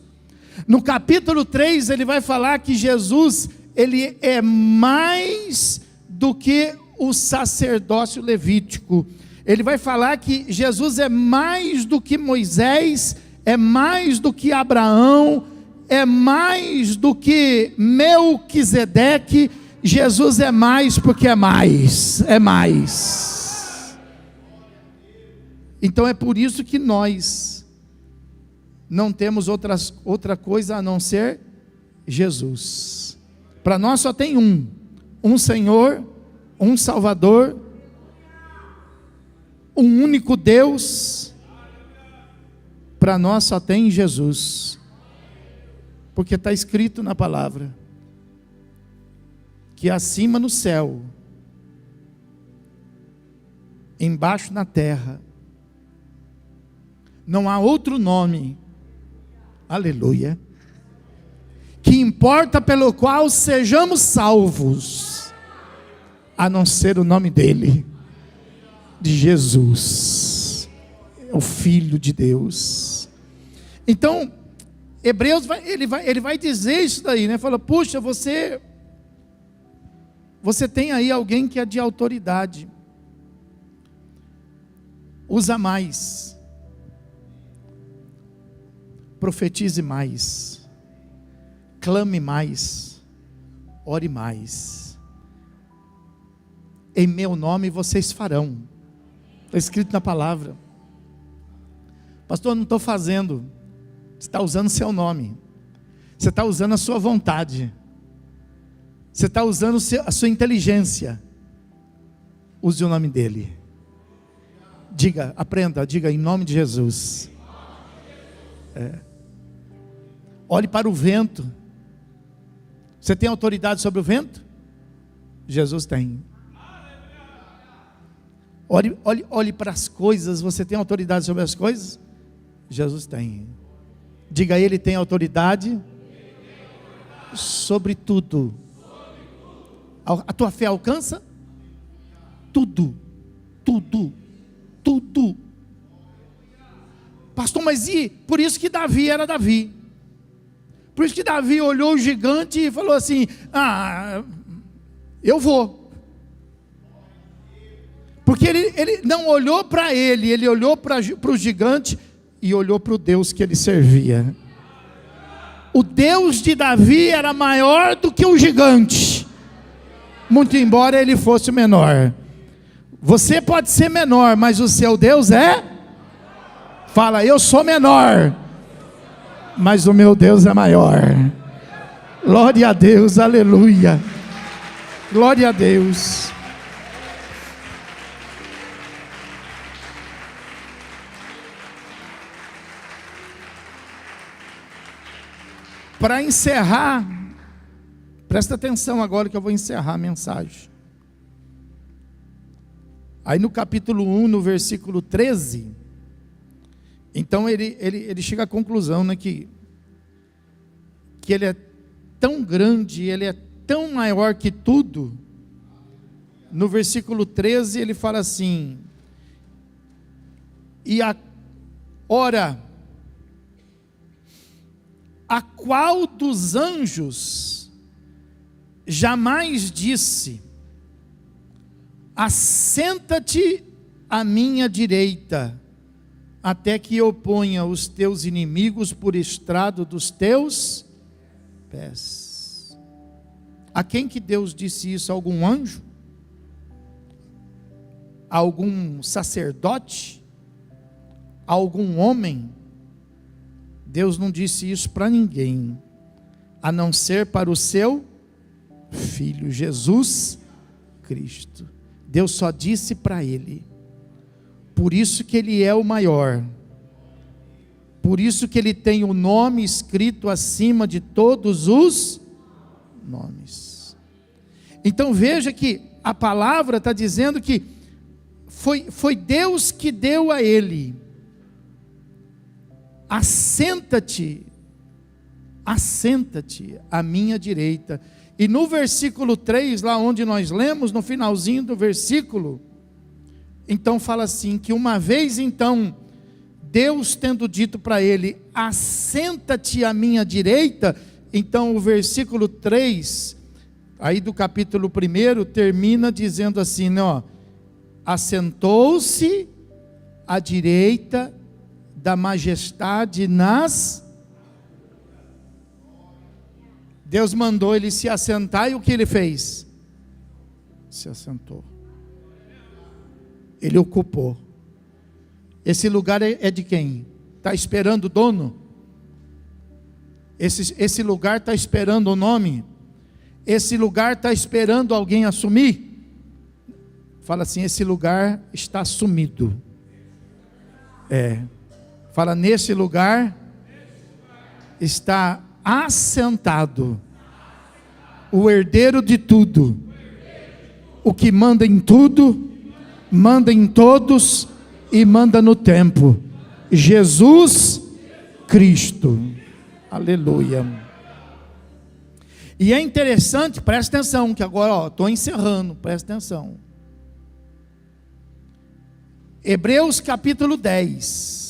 No capítulo 3 ele vai falar que Jesus, ele é mais do que o sacerdócio levítico. Ele vai falar que Jesus é mais do que Moisés, é mais do que Abraão, é mais do que Melquisedeque. Jesus é mais porque é mais. Então é por isso que nós não temos outra coisa a não ser Jesus. Para nós só tem um Senhor, um Salvador, um único Deus. Para nós só tem Jesus. Porque está escrito na palavra que acima no céu, embaixo na terra, não há outro nome, aleluia, que importa pelo qual sejamos salvos, a não ser o nome dele, de Jesus, o Filho de Deus. Então Hebreus ele vai dizer isso daí, né? Fala, puxa, você tem aí alguém que é de autoridade. Usa mais. Profetize mais. Clame mais. Ore mais. Em meu nome vocês farão. Está escrito na palavra. Pastor, eu não estou fazendo. Você está usando o seu nome. Você está usando a sua vontade. Você está usando a sua inteligência. Use o nome dele. Diga, aprenda, diga em nome de Jesus. Olhe para o vento. Você tem autoridade sobre o vento? Jesus tem. Olhe para as coisas. Você tem autoridade sobre as coisas? Jesus tem. Diga, ele tem autoridade sobre tudo. A tua fé alcança? Tudo. Pastor, mas por isso que Davi era Davi. Por isso que Davi olhou o gigante e falou assim: eu vou. Porque ele não olhou para ele olhou para o gigante e olhou para o Deus que ele servia. O Deus de Davi era maior do que o gigante, muito embora ele fosse menor. Você pode ser menor, mas o seu Deus fala, eu sou menor, mas o meu Deus é maior. Glória a Deus, aleluia. Glória a Deus. Para encerrar, presta atenção agora que eu vou encerrar a mensagem. Aí no capítulo 1, no versículo 13, então ele chega à conclusão, né, que ele é tão grande, ele é tão maior que tudo. No versículo 13 ele fala assim: ora, a qual dos anjos jamais disse: assenta-te à minha direita, até que eu ponha os teus inimigos por estrado dos teus pés. A quem que Deus disse isso? A algum anjo? A algum sacerdote? A algum homem? Deus não disse isso para ninguém, a não ser para o seu Filho, Jesus Cristo. Deus só disse para ele. Por isso que ele é o maior. Por isso que ele tem o nome escrito acima de todos os nomes. Então veja que a palavra está dizendo que foi Deus que deu a ele: assenta-te à minha direita. E no versículo 3, lá onde nós lemos, no finalzinho do versículo, então fala assim, que uma vez então, Deus tendo dito para ele: assenta-te à minha direita, então o versículo 3, aí do capítulo 1, termina dizendo assim, né, ó, assentou-se à direita da majestade nas... Deus mandou ele se assentar, e o que ele fez? Se assentou. Ele ocupou. Esse lugar é de quem? Está esperando o dono? Esse lugar está esperando o nome? Esse lugar está esperando alguém assumir? Fala assim, esse lugar está assumido. Fala, nesse lugar está assentado o herdeiro de tudo, o que manda em tudo, manda em todos e manda no tempo, Jesus Cristo. Aleluia. E é interessante, presta atenção, que agora estou encerrando, presta atenção. Hebreus capítulo 10.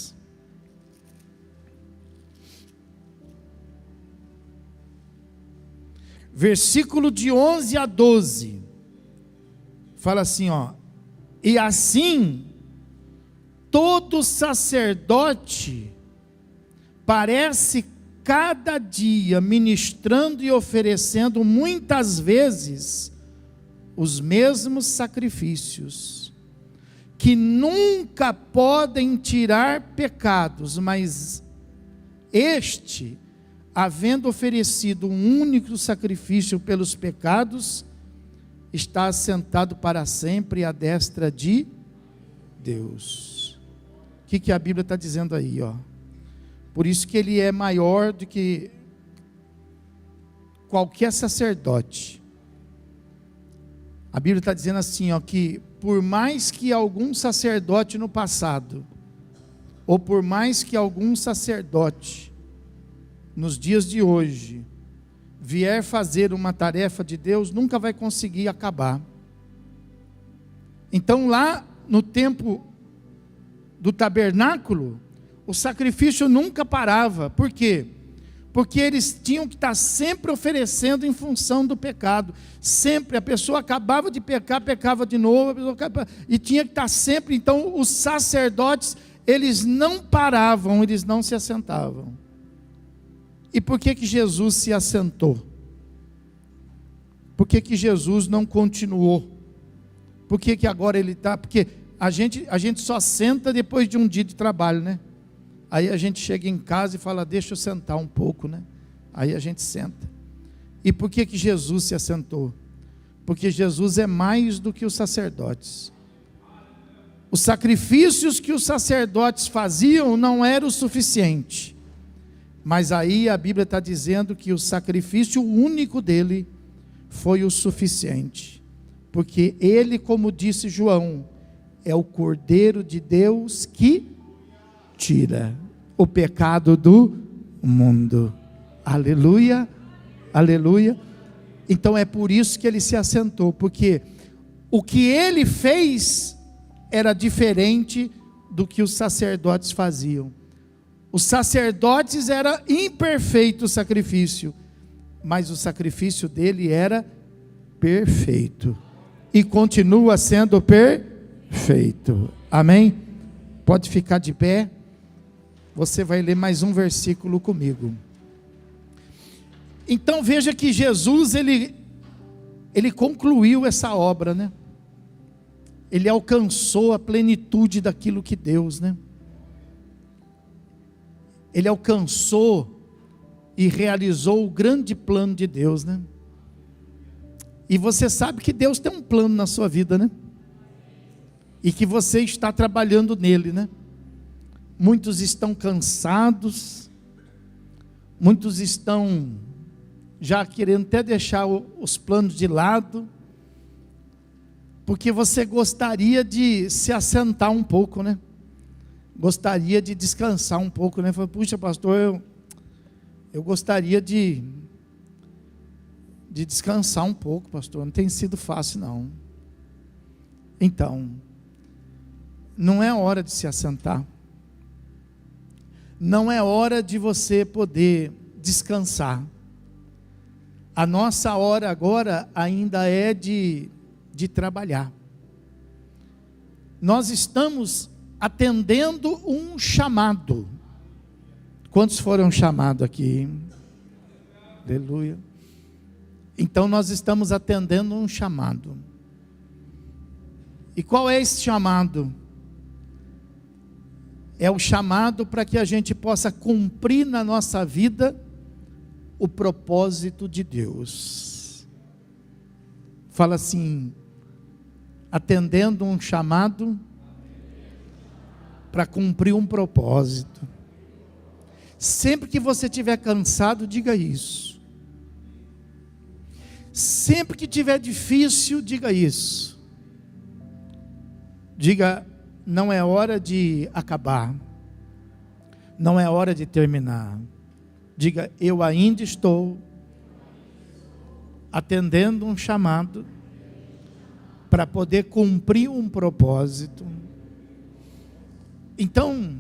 Versículo de 11 a 12, fala assim, ó: e assim, todo sacerdote parece cada dia ministrando e oferecendo muitas vezes os mesmos sacrifícios, que nunca podem tirar pecados, mas este, havendo oferecido um único sacrifício pelos pecados, está assentado para sempre à destra de Deus. O que a Bíblia está dizendo aí, ó? Por isso que ele é maior do que qualquer sacerdote. A Bíblia está dizendo assim, ó, que por mais que algum sacerdote no passado, ou por mais que algum sacerdote nos dias de hoje vier fazer uma tarefa de Deus, nunca vai conseguir acabar. Então lá no tempo do tabernáculo, o sacrifício nunca parava. Por quê? Porque eles tinham que estar sempre oferecendo em função do pecado. Sempre, a pessoa acabava de pecar, pecava de novo, e tinha que estar sempre. Então os sacerdotes, eles não paravam, eles não se assentavam. E por que Jesus se assentou? Por que Jesus não continuou? Por que agora ele está? Porque a gente só senta depois de um dia de trabalho, né? Aí a gente chega em casa e fala, deixa eu sentar um pouco, né? Aí a gente senta. E por que Jesus se assentou? Porque Jesus é mais do que os sacerdotes. Os sacrifícios que os sacerdotes faziam não era o suficiente. Mas aí a Bíblia está dizendo que o sacrifício único dele foi o suficiente. Porque ele, como disse João, é o Cordeiro de Deus que tira o pecado do mundo. Aleluia, aleluia. Então é por isso que ele se assentou, porque o que ele fez era diferente do que os sacerdotes faziam. Os sacerdotes era imperfeito o sacrifício, mas o sacrifício dele era perfeito e continua sendo perfeito. Amém? Pode ficar de pé. Você vai ler mais um versículo comigo. Então veja que Jesus, ele concluiu essa obra, né? Ele alcançou a plenitude daquilo que Deus, né? Ele alcançou e realizou o grande plano de Deus, né? E você sabe que Deus tem um plano na sua vida, né? E que você está trabalhando nele, né? Muitos estão cansados, muitos estão já querendo até deixar os planos de lado, porque você gostaria de se assentar um pouco, né? Gostaria de descansar um pouco, né? Fala, puxa, pastor, eu gostaria de descansar um pouco, pastor, não tem sido fácil não. Então, não é hora de se assentar, não é hora de você poder descansar. A nossa hora agora ainda é de trabalhar. Nós estamos atendendo um chamado. Quantos foram chamados aqui? Aleluia. Então nós estamos atendendo um chamado. E qual é esse chamado? É o chamado para que a gente possa cumprir na nossa vida o propósito de Deus. Fala assim, atendendo um chamado para cumprir um propósito. Sempre que você estiver cansado, diga isso. Sempre que estiver difícil, diga isso. Diga, não é hora de acabar, não é hora de terminar. Diga, eu ainda estou atendendo um chamado para poder cumprir um propósito. Então,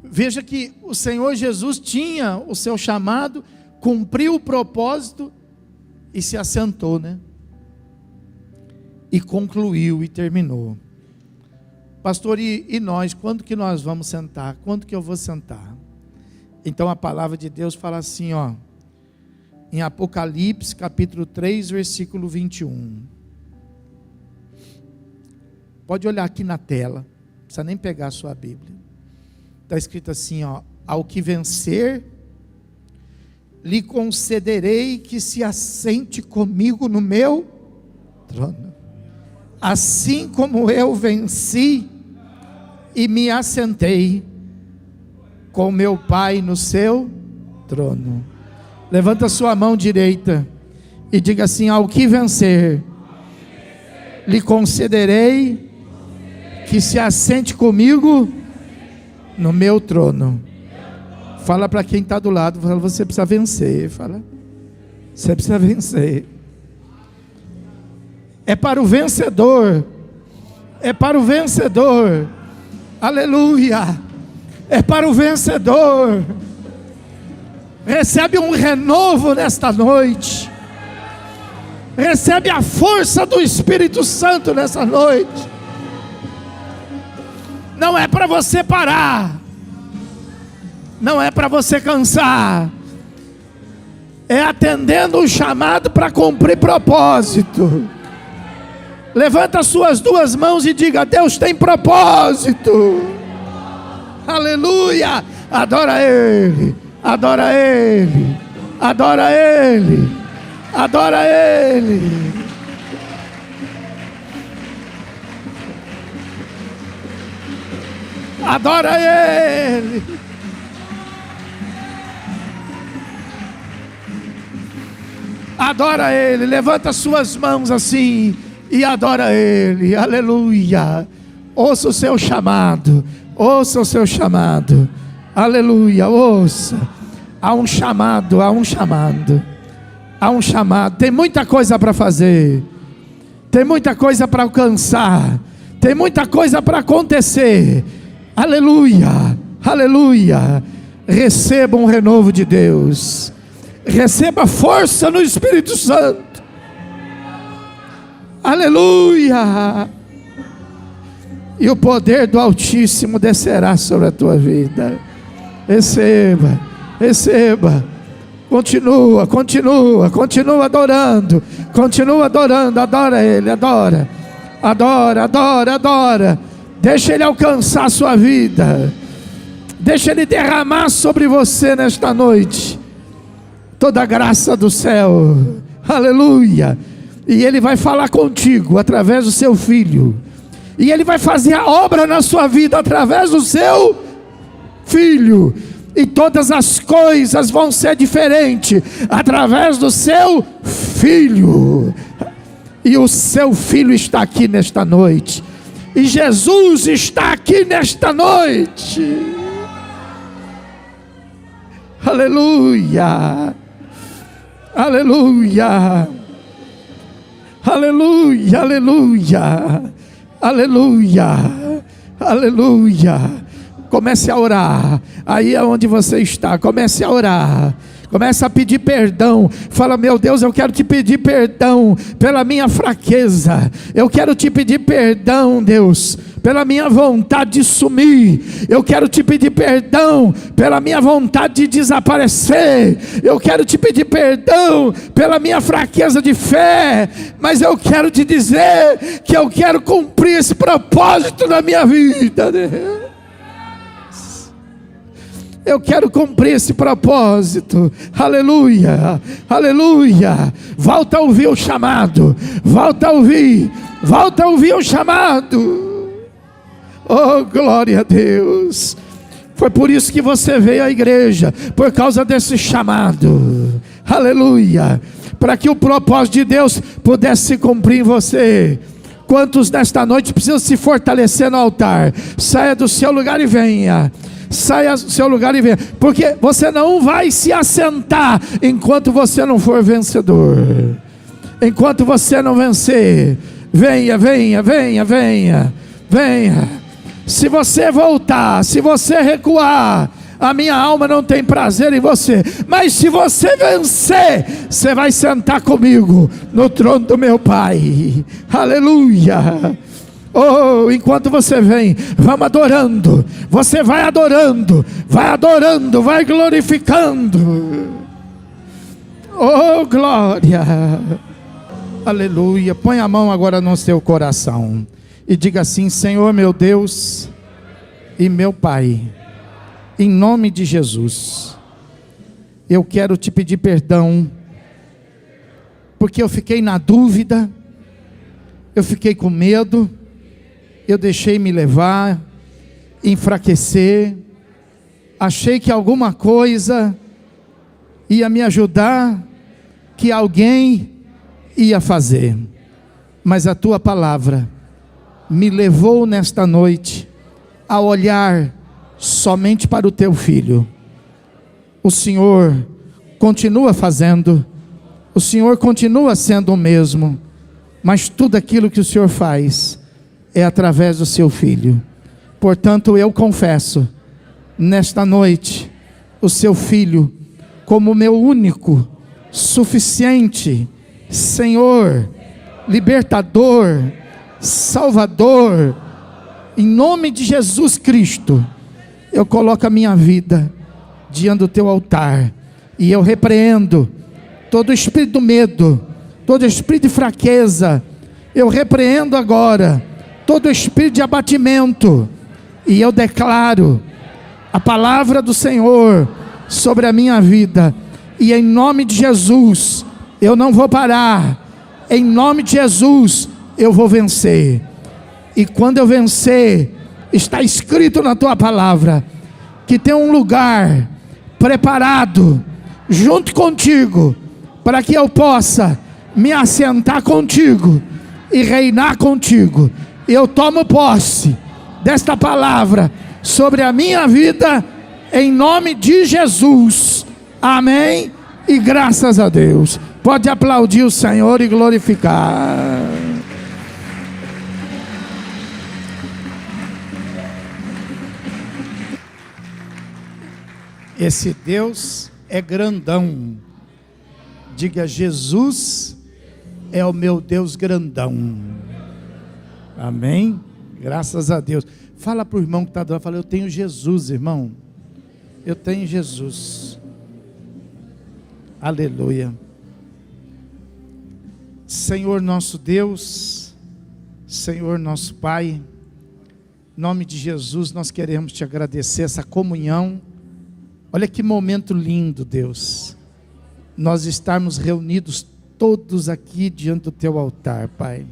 veja que o Senhor Jesus tinha o seu chamado, cumpriu o propósito e se assentou, né? E concluiu e terminou. Pastor, e nós, quando que nós vamos sentar? Quando que eu vou sentar? Então a palavra de Deus fala assim, ó, em Apocalipse capítulo 3, versículo 21. Pode olhar aqui na tela, não precisa nem pegar a sua Bíblia. Está escrito assim, ó: ao que vencer, lhe concederei que se assente comigo no meu trono, assim como eu venci e me assentei com meu Pai no seu trono. Levanta sua mão direita e diga assim: ao que vencer, lhe concederei que se assente comigo no meu trono. Fala para quem está do lado, fala: você precisa vencer. Fala: você precisa vencer. É para o vencedor. É para o vencedor. Aleluia. É para o vencedor. Recebe um renovo nesta noite. Recebe a força do Espírito Santo nessa noite. Não é para você parar. Não é para você cansar. É atendendo o chamado para cumprir propósito. Levanta as suas duas mãos e diga: Deus tem propósito. Aleluia. Adora Ele. Adora Ele. Adora Ele. Adora Ele. Adora Ele. Adora Ele. Levanta suas mãos assim e adora Ele. Aleluia. Ouça o seu chamado. Ouça o seu chamado. Aleluia. Ouça. Há um chamado. Há um chamado. Há um chamado. Tem muita coisa para fazer. Tem muita coisa para alcançar. Tem muita coisa para acontecer. Aleluia. Aleluia. Receba um renovo de Deus. Receba força no Espírito Santo. Aleluia. E o poder do Altíssimo descerá sobre a tua vida. Receba. Receba. Continua, continua, continua adorando. Continua adorando, adora Ele, adora. Adora, adora, adora. Deixa Ele alcançar a sua vida. Deixa Ele derramar sobre você nesta noite toda a graça do céu. Aleluia. E Ele vai falar contigo através do seu filho. E Ele vai fazer a obra na sua vida através do seu filho. E todas as coisas vão ser diferentes através do seu filho. E o seu filho está aqui nesta noite. E Jesus está aqui nesta noite. Aleluia. Aleluia. Aleluia. Aleluia. Aleluia. Aleluia. Comece a orar. Aí é onde você está. Comece a orar. Comece a pedir perdão. Fala: meu Deus, eu quero te pedir perdão pela minha fraqueza. Eu quero te pedir perdão, Deus, pela minha vontade de sumir. Eu quero te pedir perdão pela minha vontade de desaparecer. Eu quero te pedir perdão pela minha fraqueza de fé. Mas eu quero te dizer que eu quero cumprir esse propósito na minha vida, Deus. Eu quero cumprir esse propósito. Aleluia, aleluia. Volta a ouvir o chamado. Volta a ouvir. Volta a ouvir o chamado. Oh, glória a Deus. Foi por isso que você veio à igreja, por causa desse chamado. Aleluia. Para que o propósito de Deus pudesse se cumprir em você. Quantos nesta noite precisam se fortalecer no altar? Saia do seu lugar e venha. Saia do seu lugar e venha. Porque você não vai se assentar enquanto você não for vencedor. Enquanto você não vencer. Venha, venha, venha, venha. Venha. Se você voltar, se você recuar, a minha alma não tem prazer em você. Mas se você vencer, você vai sentar comigo no trono do meu Pai. Aleluia. Oh, enquanto você vem, vamos adorando. Você vai adorando, vai glorificando. Oh, glória. Aleluia. Põe a mão agora no seu coração e diga assim: Senhor meu Deus e meu Pai, em nome de Jesus, eu quero te pedir perdão, porque eu fiquei na dúvida, eu fiquei com medo, eu deixei me levar, enfraquecer, achei que alguma coisa ia me ajudar, que alguém ia fazer, mas a tua palavra me levou nesta noite a olhar somente para o teu filho. O Senhor continua fazendo, o Senhor continua sendo o mesmo, mas tudo aquilo que o Senhor faz é através do seu filho. Portanto, eu confesso nesta noite o seu filho como meu único, suficiente Senhor, libertador, Salvador. Em nome de Jesus Cristo, eu coloco a minha vida diante do teu altar, e eu repreendo todo espírito do medo, todo espírito de fraqueza. Eu repreendo agora todo espírito de abatimento, e eu declaro a palavra do Senhor sobre a minha vida, e em nome de Jesus eu não vou parar, em nome de Jesus eu vou vencer. E quando eu vencer, está escrito na tua palavra que tem um lugar preparado junto contigo, para que eu possa me assentar contigo e reinar contigo. Eu tomo posse desta palavra sobre a minha vida, em nome de Jesus, amém, e graças a Deus. Pode aplaudir o Senhor e glorificar. Esse Deus é grandão. Diga: Jesus é o meu Deus grandão. Amém? Graças a Deus. Fala para o irmão que está do lado, fala: eu tenho Jesus, irmão. Eu tenho Jesus. Aleluia. Senhor nosso Deus, Senhor nosso Pai, em nome de Jesus nós queremos te agradecer essa comunhão. Olha que momento lindo, Deus, nós estarmos reunidos todos aqui diante do teu altar, Pai.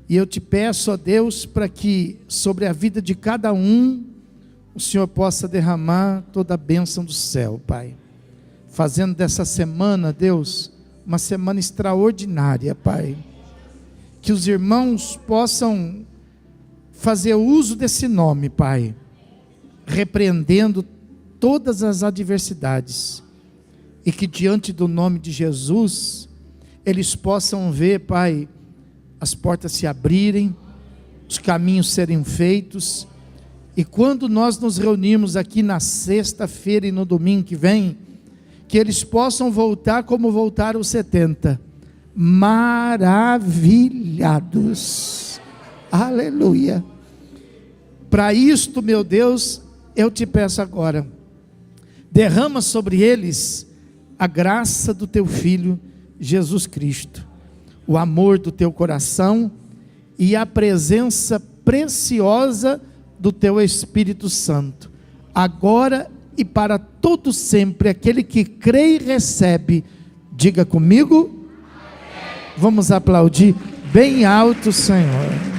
E eu te peço, ó Deus, para que sobre a vida de cada um, o Senhor possa derramar toda a bênção do céu, Pai. Fazendo dessa semana, Deus, uma semana extraordinária, Pai. Que os irmãos possam fazer uso desse nome, Pai, repreendendo todas as adversidades, e que diante do nome de Jesus, eles possam ver, Pai, as portas se abrirem, os caminhos serem feitos, e quando nós nos reunimos aqui na sexta-feira e no domingo que vem, que eles possam voltar como voltaram os 70, maravilhados. Aleluia. Para isto, meu Deus, eu te peço agora, derrama sobre eles a graça do teu Filho Jesus Cristo, o amor do teu coração e a presença preciosa do teu Espírito Santo, agora e para todo sempre. Aquele que crê e recebe, diga comigo. Vamos aplaudir bem alto, Senhor.